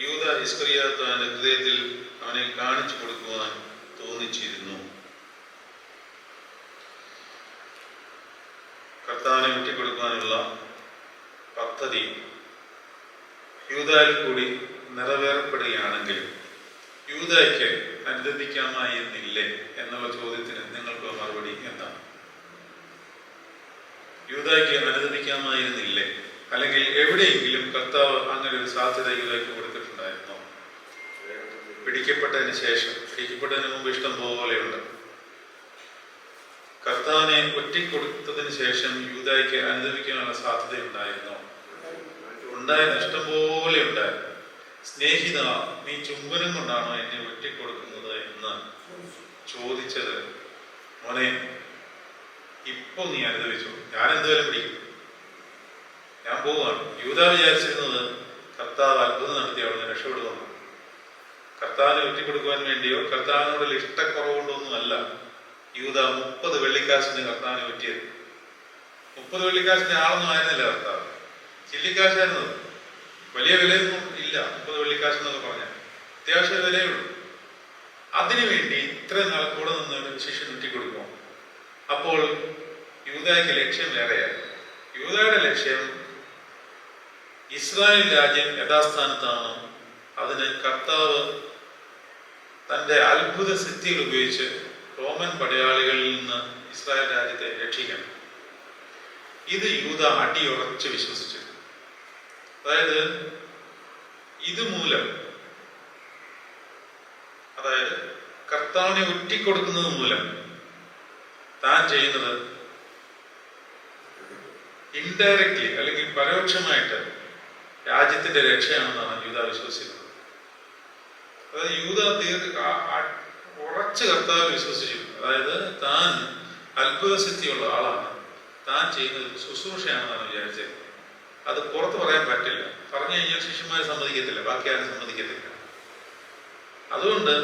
യൂദാ ഇസ്കറിയാവിന്റെ ഹൃദയത്തിൽ അവനെ കാണിച്ചു കൊടുക്കുവാൻ തോന്നിച്ചിരുന്നു. കർത്താവിനെ വിട്ടുകൊടുക്കാനുള്ള പദ്ധതി യൂദായിൽ കൂടി നിറവേറപ്പെടുകയാണെങ്കിൽ യൂദായ്ക്ക് അനുദപിക്കാമായിരുന്നില്ലേ എന്നുള്ള ചോദ്യത്തിന് നിങ്ങൾക്ക് മറുപടി എന്താണ്? യൂദായ്ക്ക് അനുദപിക്കാമായിരുന്നില്ലേ? അല്ലെങ്കിൽ എവിടെയെങ്കിലും കർത്താവ് അങ്ങനെ ഒരു സാധ്യത യൂദായ്ക്ക് കൊടുത്തിട്ടുണ്ടായിരുന്നോ? പിടിക്കപ്പെട്ടതിന് മുമ്പ് ഇഷ്ടം പോലെയുണ്ട്. കർത്താവിനെ ഒറ്റിക്കൊടുത്തതിന് ശേഷം യൂദായ്ക്ക് അനുദപിക്കാനുള്ള സാധ്യത ഉണ്ടായിരുന്നോ? ഉണ്ടായിരുന്നു, ഇഷ്ടം പോലെ ഉണ്ടായിരുന്നു. സ്നേഹിത, നീ ചുംബനം കൊണ്ടാണോ എന്നെ ഒറ്റിക്കൊടുക്കുന്നത് എന്ന് ചോദിച്ചത്, മോനെ ഇപ്പൊ നീ അനുദപിച്ചു, ഞാൻ എന്തുവരെ പിടിക്കും, ഞാൻ പോവുകയാണ്. യൂദാ വിചാരിച്ചിരുന്നത് കർത്താവ് അത്ഭുതം നടത്തി അവിടെ നിന്ന് രക്ഷപ്പെടുന്നു. കർത്താവിനെ ഒറ്റിക്കൊടുക്കുവാൻ വേണ്ടിയോ കർത്താവിനോടുള്ള ഇഷ്ടക്കുറവുകൊണ്ടൊന്നുമല്ല യൂദാ 30 വെള്ളിക്കാശിന് കർത്താവിനെ ഒറ്റിയത്. 30 വെള്ളിക്കാശിന്റെ ആളൊന്നും ആയിരുന്നില്ല കർത്താവ്, ചില്ലിക്കാശായിരുന്നത്. വലിയ വിലയൊന്നും ഇല്ല 30 വെള്ളിക്കാശ് എന്നൊക്കെ പറഞ്ഞാൽ, അത്യാവശ്യം വിലയുള്ളൂ. അതിനുവേണ്ടി ഇത്രയും നാൾ കൂടെ നിന്ന് ശിഷ്യൻ ഒറ്റിക്കൊടുക്കും. അപ്പോൾ യൂദായ്ക്ക് ലക്ഷ്യം വേറെയായിരുന്നു. യൂദായുടെ ലക്ഷ്യം ഇസ്രായേൽ രാജ്യം യഥാസ്ഥാനത്താണോ അതിന് കർത്താവ് തന്റെ അത്ഭുത സിദ്ധികൾ ഉപയോഗിച്ച് റോമൻ പടയാളികളിൽ നിന്ന് ഇസ്രായേൽ രാജ്യത്തെ രക്ഷിക്കണം. ഇത് യൂദാ അടിയുറച്ച് വിശ്വസിച്ചു. അതായത് ഇതുമൂലം, അതായത് കർത്താവിനെ ഒറ്റിക്കൊടുക്കുന്നത് മൂലം താൻ ചെയ്യുന്നത് ഇൻഡയറക്ട്ലി അല്ലെങ്കിൽ പരോക്ഷമായിട്ട് രാജ്യത്തിന്റെ രക്ഷയാണെന്നാണ് യൂദാ വിശ്വസിക്കുന്നത്. അതായത് യൂദാ ഉറച്ച് കർത്താവ് വിശ്വസിച്ചു. അതായത് താൻ അത്ഭുത സിദ്ധിയുള്ള ആളാണ്, താൻ ചെയ്യുന്നത് ശുശ്രൂഷയാണെന്നാണ് വിചാരിച്ചത്. അത് പുറത്ത് പറയാൻ പറ്റില്ല. പറഞ്ഞു കഴിഞ്ഞാൽ ശിഷ്യന്മാരെ സമ്മതിക്കത്തില്ല, ബാക്കി ആരും സമ്മതിക്കത്തില്ല. അതുകൊണ്ട്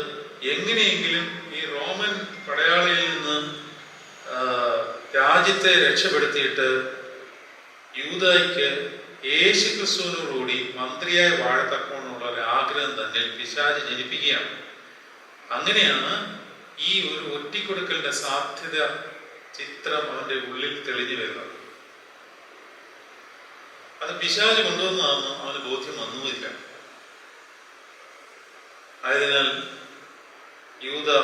എങ്ങനെയെങ്കിലും ഈ റോമൻ പടയാളിയിൽ നിന്ന് രാജ്യത്തെ രക്ഷപ്പെടുത്തിയിട്ട് യൂദായ്ക്ക് യേശു ക്രിസ്തുവിനോടുകൂടി മന്ത്രിയായി വാഴത്തക്കോണമുള്ള ഒരു ആഗ്രഹം തന്നെ പിശാച് ജനിപ്പിക്കുകയാണ്. അങ്ങനെയാണ് ഈ ഒരു ഒറ്റിക്കൊടുക്കലിന്റെ സാധ്യത ചിത്രം അവന്റെ ഉള്ളിൽ തെളിഞ്ഞു വരുന്നത്. അത് പിശാച് കൊണ്ടുവന്നതാണെന്ന് അവന് ബോധ്യം വന്നുമില്ല. ആയതിനാൽ യൂദാ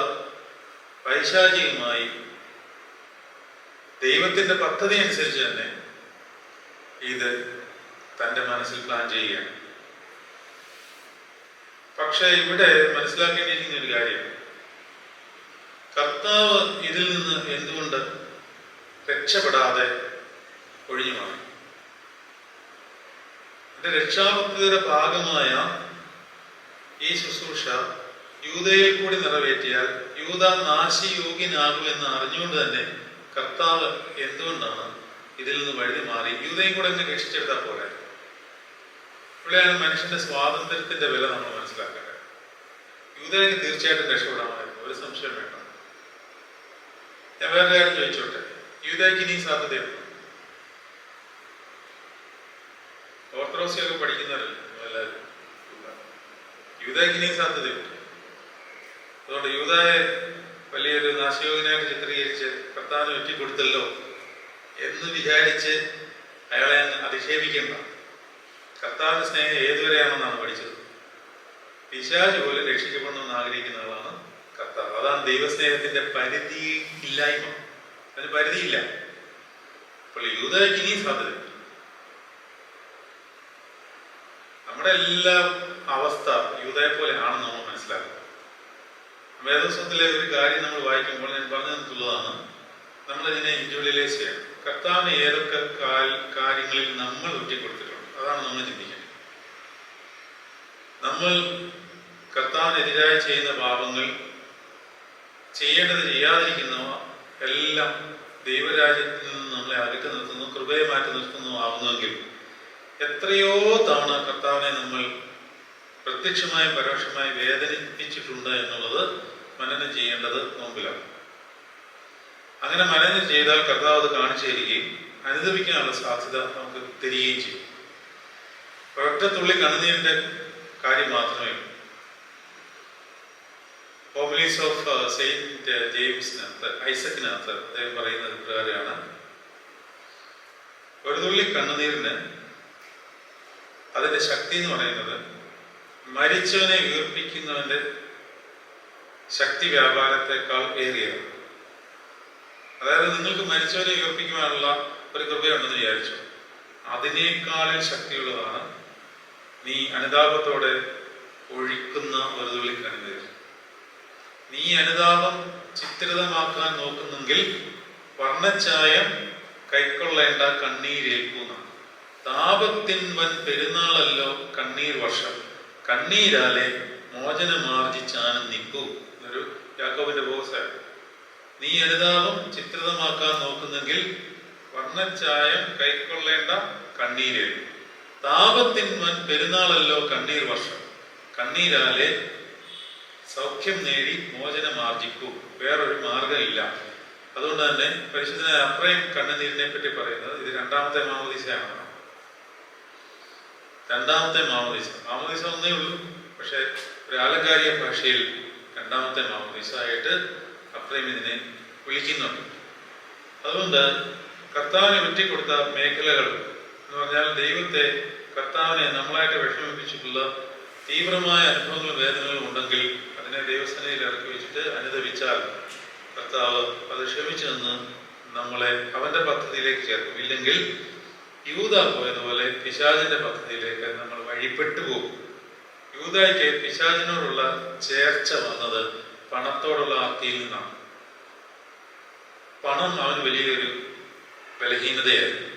പൈശാചികമായി ദൈവത്തിന്റെ പദ്ധതി അനുസരിച്ച് തന്നെ ഇത് തന്റെ മനസ്സിൽ പ്ലാൻ ചെയ്യുകയാണ്. പക്ഷെ ഇവിടെ മനസ്സിലാക്കേണ്ടിയിരിക്കുന്ന ഒരു കാര്യം, കർത്താവ് ഇതിൽ നിന്ന് എന്തുകൊണ്ട് രക്ഷപ്പെടാതെ ഒഴിഞ്ഞു മാറി? രക്ഷാപദ്ധതിയുടെ ഭാഗമായ ഈ ശുശ്രൂഷ യൂദയിൽ കൂടി നിറവേറ്റിയാൽ യൂദാ നാശയോഗ്യനാകുമെന്ന് അറിഞ്ഞുകൊണ്ട് തന്നെ കർത്താവ് എന്തുകൊണ്ടാണ് ഇതിൽ നിന്ന് വഴുതി മാറി യൂദയും കൂടെ എന്നെ രക്ഷിച്ചെടുത്താൽ പോലെ? ഇവിടെയാണ് മനുഷ്യന്റെ സ്വാതന്ത്ര്യത്തിന്റെ വില നമ്മൾ മനസ്സിലാക്കേണ്ടത്. യൂദയ്ക്ക് തീർച്ചയായിട്ടും രക്ഷപ്പെടാമായിരുന്നു, ഒരു സംശയം വേണ്ട. ഞാൻ വേറെ കാര്യം ചോദിച്ചോട്ടെ, യൂദയ്ക്ക് ഇനി സാധ്യതയുണ്ടോ? പൗലോസിയൊക്കെ പഠിക്കുന്നവരല്ലേ എല്ലാവരും. യൂദായ്ക്ക് ഇനിയും സാധ്യതയുണ്ട്. അതുകൊണ്ട് യൂദായെ വലിയൊരു നാശയോഗ്യനായിട്ട് ചിത്രീകരിച്ച് കർത്താവിന് ഒറ്റിക്കൊടുത്തല്ലോ എന്ന് വിചാരിച്ച് അയാളെ അധിക്ഷേപിക്കേണ്ട. കർത്താവിന്റെ സ്നേഹം ഏതുവരെയാണെന്നാണ് പഠിച്ചത്. പിശാച് പോലും രക്ഷിക്കപ്പെടണമെന്ന് ആഗ്രഹിക്കുന്ന ആളാണ് കർത്താവ്. അതാണ് ദൈവസ്നേഹത്തിന്റെ പരിധി ഇല്ലായ്മ. അതിന് പരിധിയില്ല. അപ്പോൾ യൂദായ്ക്ക് ഇനിയും സാധ്യതയുണ്ട്. നമ്മുടെ എല്ലാ അവസ്ഥ യൂദായെ പോലെ ആണെന്ന് നമ്മൾ മനസ്സിലാക്കുക. വേദപുസ്തകത്തിലെ ഒരു കാര്യം നമ്മൾ വായിക്കുമ്പോൾ ഞാൻ പറഞ്ഞു തന്നിട്ടുള്ളതാണ്. നമ്മളിതിനെ ഇൻഡിവിജ്വലൈസ് ചെയ്യണം. കർത്താവിന് ഏതൊക്കെ കാര്യങ്ങളിൽ നമ്മൾ ഒറ്റിക്കൊടുത്തിട്ടുണ്ട്, അതാണ് നമ്മൾ ചിന്തിക്കുന്നത്. നമ്മൾ കർത്താവിനെതിരായി ചെയ്യുന്ന പാപങ്ങൾ, ചെയ്യേണ്ടത് ചെയ്യാതിരിക്കുന്നവ എല്ലാം ദൈവരാജ്യത്തിൽ നിന്ന് നമ്മളെ അകറ്റി നിർത്തുന്നു, കൃപയെ മാറ്റി നിർത്തുന്നു ആവുന്നുവെങ്കിൽ എത്രയോ തവണ കർത്താവിനെ നമ്മൾ പ്രത്യക്ഷമായും പരോക്ഷമായി വേദനിപ്പിച്ചിട്ടുണ്ട് എന്നുള്ളത് മനനം ചെയ്യേണ്ടത് മുമ്പിലാണ്. അങ്ങനെ മനനം ചെയ്താൽ കർത്താവ് അത് കാണിച്ചു തരികയും അനുദപിക്കാനുള്ള സാധ്യത നമുക്ക് തരികയും ചെയ്യും. ഒറ്റത്തുള്ളി കണ്ണുനീരിന്റെ കാര്യം മാത്രമേ ഉള്ളൂ. ഹോമിലീസ് ഓഫ് സെയിന്റ് ജെയിംസിനകത്ത്, ഐസക്കിനകത്ത് അദ്ദേഹം പറയുന്നത് പ്രകാരമാണ്, ഒരു തുള്ളി കണ്ണുനീരിന് അതിന്റെ ശക്തി എന്ന് പറയുന്നത് മരിച്ചവനെ ഉയർപ്പിക്കുന്നവന്റെ ശക്തി വ്യാപാരത്തെക്കാൾ ഏറിയതാണ്. അതായത് നിങ്ങൾക്ക് മരിച്ചവരെ ഉയർപ്പിക്കുവാനുള്ള ഒരു കൃപയുണ്ടെന്ന് വിചാരിച്ചു, അതിനേക്കാളിൽ ശക്തിയുള്ളതാണ് നീ അനുതാപത്തോടെ ഒഴിക്കുന്ന ഒരു തുള്ളി കണ്ണുനീർ. നീ അനുതാപം ചിത്രിതമാക്കാൻ നോക്കുന്നെങ്കിൽ വർണ്ണച്ചായം കൈക്കൊള്ളേണ്ട കണ്ണീരേൽക്കുന്ന താപത്തിൻ വൻ പെരുന്നാളല്ലോ കണ്ണീർ വർഷം, കണ്ണീരാലെ മോചനമാർജിച്ചാനന്ദിക്കൂ എന്നൊരു യാക്കോബിന്റെ ബോസാണ്. നീ അനുതാപം ചിത്രിതമാക്കാൻ നോക്കുന്നെങ്കിൽ വർണ്ണച്ചായം കൈക്കൊള്ളേണ്ട കണ്ണീരേൽ, താപത്തിൻ വൻ പെരുന്നാളല്ലോ കണ്ണീർ വർഷം, കണ്ണീരാലെ സൗഖ്യം നേടി മോചനമാർജിക്കൂ. വേറൊരു മാർഗമില്ല. അതുകൊണ്ട് തന്നെ പരിശുദ്ധനായ അപ്രയം കണ്ണുനീരിനെ പറ്റി പറയുന്നത് ഇത് രണ്ടാമത്തെ മാമോദീസയാണ്. രണ്ടാമത്തെ മാമോദീസ ഒന്നേ ഉള്ളൂ, പക്ഷെ ഒരു ആലങ്കാരിക ഭാഷയിൽ രണ്ടാമത്തെ മാമോദീസ ആയിട്ട് അപ്രയം ഇതിനെ വിളിക്കുന്നുണ്ട്. അതുകൊണ്ട് കർത്താവിനെ ഒറ്റിക്കൊടുത്ത മേഖലകൾ എന്ന് പറഞ്ഞാൽ ദൈവത്തെ, കർത്താവിനെ നമ്മളായിട്ട് വിഷമിപ്പിച്ചിട്ടുള്ള തീവ്രമായ അനുഭവങ്ങളും വേദനകളും ഉണ്ടെങ്കിൽ അതിനെ ദൈവസേനയിൽ ഇറക്കി വെച്ചിട്ട് അനുദപിച്ചാൽ കർത്താവ് അത് ക്ഷമിച്ചു നിന്ന് നമ്മളെ അവന്റെ പദ്ധതിയിലേക്ക് ചേർക്കും. ഇല്ലെങ്കിൽ യൂദാ പോയതുപോലെ പിശാചിന്റെ പദ്ധതിയിലേക്ക് നമ്മൾ വഴിപ്പെട്ടു പോകും. യൂദായ്ക്ക് പിശാചിനോടുള്ള ചേർച്ച വന്നത് പണത്തോടുള്ള ആർത്തിയിൽ നിന്നാണ്. പണം അവന് വലിയൊരു ബലഹീനതയായിരുന്നു.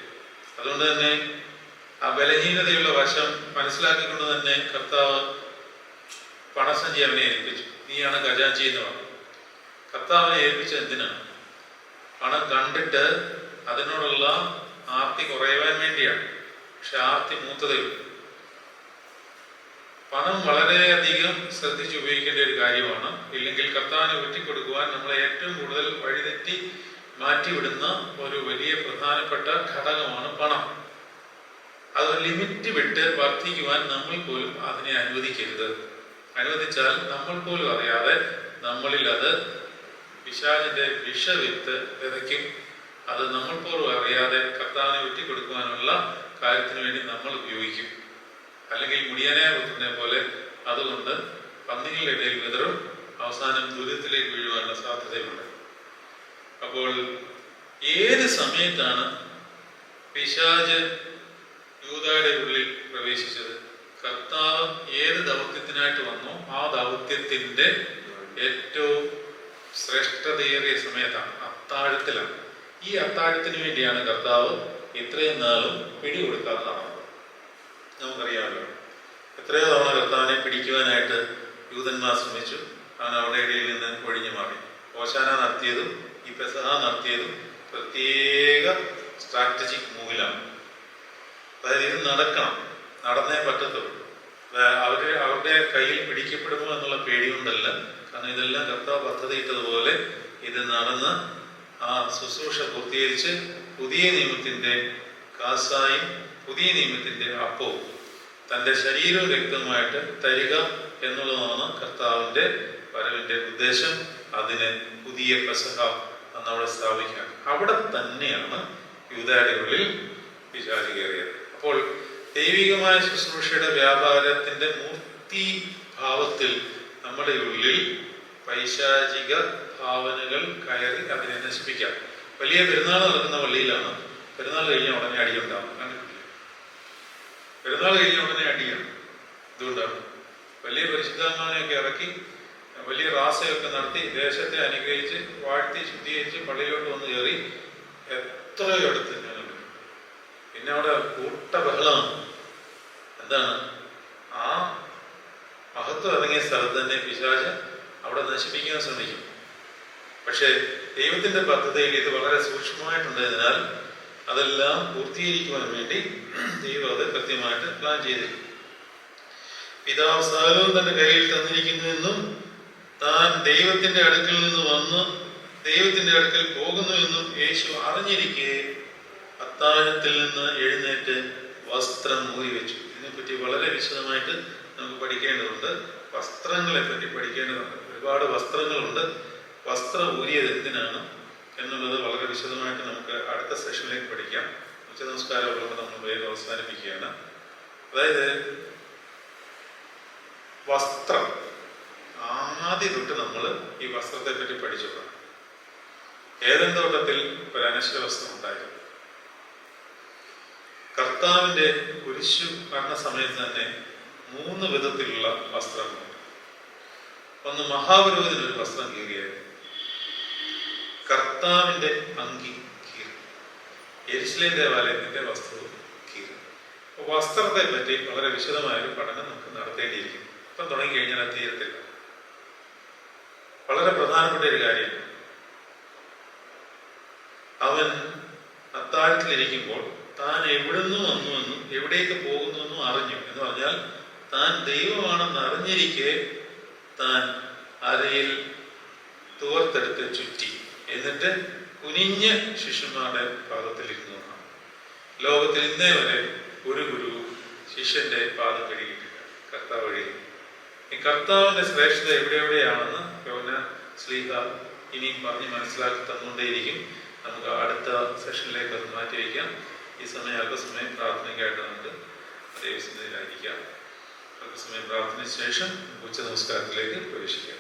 അതുകൊണ്ട് തന്നെ ആ ബലഹീനതയുള്ള വശം മനസ്സിലാക്കിക്കൊണ്ട് തന്നെ കർത്താവ് പണസഞ്ചി അവനെ ഏൽപ്പിച്ചു. നീയാണ് ഖജാൻചി എന്ന് പറഞ്ഞു. കർത്താവിനെ ഏൽപ്പിച്ചത് എന്തിനാണ്? പണം കണ്ടിട്ട് അതിനോടുള്ള ആർത്തി കുറയുവാൻ വേണ്ടിയാണ്. പക്ഷെ ആർത്തി മൂത്തതയുള്ളൂ. പണം വളരെയധികം ശ്രദ്ധിച്ച് ഉപയോഗിക്കേണ്ട ഒരു കാര്യമാണ്. ഇല്ലെങ്കിൽ കർത്താവിനെ ഒറ്റിക്കൊടുക്കുവാൻ നമ്മളെ ഏറ്റവും കൂടുതൽ വഴിതെറ്റി മാറ്റിവിടുന്ന ഒരു വലിയ പ്രധാനപ്പെട്ട ഘടകമാണ് പണം. അത് ലിമിറ്റ് വിട്ട് വർദ്ധിക്കുവാൻ നമ്മൾ പോലും അതിനെ അനുവദിക്കരുത്. അനുവദിച്ചാൽ നമ്മൾ പോലും അറിയാതെ നമ്മളിൽ അത് പിശാചിന്റെ വിഷവിത്ത് വിതയ്ക്കും. അത് നമ്മൾ പോലും അറിയാതെ കർത്താവിനെ ഒറ്റിക്കൊടുക്കുവാനുള്ള കാര്യത്തിന് വേണ്ടി നമ്മൾ ഉപയോഗിക്കും. അല്ലെങ്കിൽ മുടിയനായ പുത്രനെ പോലെ അതുകൊണ്ട് പന്നികളുടെ ഇടയിൽ വിതറും, അവസാനം ദുരിതത്തിലേക്ക് വീഴുവാനുള്ള സാധ്യതയുണ്ട്. അപ്പോൾ ഏത് സമയത്താണ് പിശാച് യൂദായുടെ ഉള്ളിൽ പ്രവേശിച്ചത്? കർത്താവ് ഏത് ദൗത്യത്തിനായിട്ട് വന്നോ ആ ദൗത്യത്തിന്റെ ഏറ്റവും ശ്രേഷ്ഠതയേറിയ സമയത്താണ്, അത്താഴത്തിലാണ്. ഈ അത്താഴത്തിന് വേണ്ടിയാണ് കർത്താവ് ഇത്രയും നാളും പിടികൊടുക്കാതെ നടന്നത്. നമുക്കറിയാമല്ലോ, എത്രയോ തവണ കർത്താവിനെ പിടിക്കുവാനായിട്ട് യൂതന്മാർ ശ്രമിച്ചു. അവൻ അവിടെ ഇടയിൽ നിന്ന് ഒഴിഞ്ഞു മാറി. ഓശാന നടത്തിയതും ഈ പെസഹ നടത്തിയതും പ്രത്യേക സ്ട്രാറ്റജിക് മൂവിലാണ്. അതായത് ഇത് നടക്കണം, നടന്നേ പറ്റത്തുള്ളൂ. അവരുടെ കയ്യിൽ പിടിക്കപ്പെടുമോ എന്നുള്ള പേടി കൊണ്ടല്ല. കാരണം ഇതെല്ലാം കർത്താവ് പദ്ധതിയിട്ടതുപോലെ ഇത് നടന്ന് ആ ശുശ്രൂഷ പൂർത്തീകരിച്ച് പുതിയ നിയമത്തിന്റെ കാസായും പുതിയ നിയമത്തിന്റെ അപ്പവും തൻ്റെ ശരീരവും രക്തവുമായിട്ട് തരിക എന്നുള്ളതാണ് കർത്താവിൻ്റെ വരവിൻ്റെ ഉദ്ദേശം. അതിന് പുതിയ പെസഹ എന്നവിടെ സ്ഥാപിക്കാം. അവിടെ തന്നെയാണ് യൂദായുടെ ഉള്ളിൽ പിശാച് കയറിയത്. അപ്പോൾ ദൈവികമായ ശുശ്രൂഷയുടെ വ്യാപാരത്തിന്റെ മൂർത്തി ഭാവത്തിൽ നമ്മുടെ ഉള്ളിൽ പൈശാചിക ഭാവനകൾ കയറി അതിനെ നശിപ്പിക്കാം. വലിയ പെരുന്നാൾ നടക്കുന്ന പള്ളിയിലാണ് പെരുന്നാൾ കഴിഞ്ഞ ഉടനെ അടിയുണ്ടാവും. പെരുന്നാൾ കഴിഞ്ഞ ഉടനെ അടിയാണ്. ഇതുകൊണ്ടാണ് വലിയ പരിശുദ്ധാത്മാവിനെയൊക്കെ ഇറക്കി വലിയ റാസയൊക്കെ നടത്തി ദേശത്തെ അനുഗ്രഹിച്ച് വാഴ്ത്തി ശുദ്ധീകരിച്ച് പള്ളിയിലോട്ട് വന്ന് കയറി എത്രയോ അടുത്ത് ഞാനുണ്ട്. പിന്നെ അവിടെ കൂട്ട ബഹളമാണ്. എന്താണ്? ആ മഹത്വം ഇറങ്ങിയ സ്ഥലത്ത് തന്നെ പിശാച് അവിടെ നശിപ്പിക്കാൻ ശ്രമിക്കും. പക്ഷെ ദൈവത്തിന്റെ പദ്ധതിയിൽ ഇത് വളരെ സൂക്ഷ്മമായിട്ടുണ്ടതിനാൽ അതെല്ലാം പൂർത്തീകരിക്കുവാൻ വേണ്ടി ദൈവം അത് കൃത്യമായിട്ട് പ്ലാൻ ചെയ്തിരിക്കും. പിതാവ് സകലവും തന്റെ കയ്യിൽ തന്നിരിക്കുന്നുവെന്നും താൻ ദൈവത്തിന്റെ അടുക്കൽ നിന്ന് വന്ന് ദൈവത്തിന്റെ അടുക്കൽ പോകുന്നുവെന്നും യേശു അറിഞ്ഞിരിക്കെ അത്താഴത്തിൽ നിന്ന് എഴുന്നേറ്റ് വസ്ത്രം ഊരി വെച്ചു. ഇതിനെപ്പറ്റി വളരെ വിശദമായിട്ട് നമുക്ക് പഠിക്കേണ്ടതുണ്ട്. വസ്ത്രങ്ങളെ പറ്റി പഠിക്കേണ്ടതുണ്ട്. ഒരുപാട് വസ്ത്രങ്ങളുണ്ട്. വസ്ത്രം ഊരിയത് എന്തിനാണ് എന്നുള്ളത് വളരെ വിശദമായിട്ട് നമുക്ക് അടുത്ത സെഷനിലേക്ക് പഠിക്കാം. ഉച്ച നമസ്കാരം ഉള്ളതുകൊണ്ട് നമ്മൾ വേഗം അവസാനിപ്പിക്കുകയാണ്. അതായത് വസ്ത്രം ആദ്യം തൊട്ട് നമ്മൾ ഈ വസ്ത്രത്തെ പറ്റി പഠിച്ചതാണ്. ഏദൻ തോട്ടത്തിൽ ഒരു അനശ്വര വസ്ത്രം ഉണ്ടായിരുന്നു. കർത്താവിന്റെ കുരിശു മരണ സമയത്ത് തന്നെ 3 വിധത്തിലുള്ള വസ്ത്രങ്ങളുണ്ട്. ഒന്ന്, മഹാപുരോഹിതന് ഒരു വസ്ത്രം കീറിയായിരുന്നു. കർത്താവിന്റെ അങ്കി കീറി. യെരുശലേം ദേവാലയത്തിന്റെ വസ്ത്രവും കീറി. വസ്ത്രത്തെ പറ്റി വളരെ വിശദമായൊരു പഠനം നമുക്ക് നടത്തേണ്ടിയിരിക്കുന്നു. ഇപ്പം തുടങ്ങി കഴിഞ്ഞാൽ അത് തീരത്തില്ല. വളരെ പ്രധാനപ്പെട്ട ഒരു കാര്യം, അവൻ അത്താഴത്തിലിരിക്കുമ്പോൾ താൻ എവിടുന്ന് വന്നുവെന്നും എവിടേക്ക് പോകുന്നുവെന്നും അറിഞ്ഞു. എന്ന് പറഞ്ഞാൽ താൻ ദൈവമാണെന്ന് അറിഞ്ഞിരിക്കെ താൻ അരയിൽ തുവർത്തെടുത്ത് ചുറ്റി, എന്നിട്ട് കുനിഞ്ഞ് ശിഷ്യന്മാരുടെ പാദത്തിലിരുന്നതാണ്. ലോകത്തിൽ ഇന്നേ വരെ ഒരു ഗുരു ശിഷ്യന്റെ പാദം കഴുകിയിട്ടില്ല, കർത്താവ് വഴി. ഈ കർത്താവിന്റെ ശ്രേഷ്ഠത എവിടെയാണെന്ന് യോഹന്നാൻ ശ്ലീഹ ഇനിയും പറഞ്ഞ് മനസ്സിലാക്കി തന്നുകൊണ്ടേയിരിക്കും. നമുക്ക് അടുത്ത സെഷനിലേക്ക് അത് മാറ്റിവെക്കാം. ഈ സമയം അല്പസമയം പ്രാർത്ഥനയ്ക്കായിട്ട് നമുക്ക് ദൈവസന്നിധിയിലായിരിക്കാം. അല്പസമയം പ്രാർത്ഥനയ്ക്ക് ശേഷം ഉച്ച നമസ്കാരത്തിലേക്ക് പ്രവേശിക്കാം.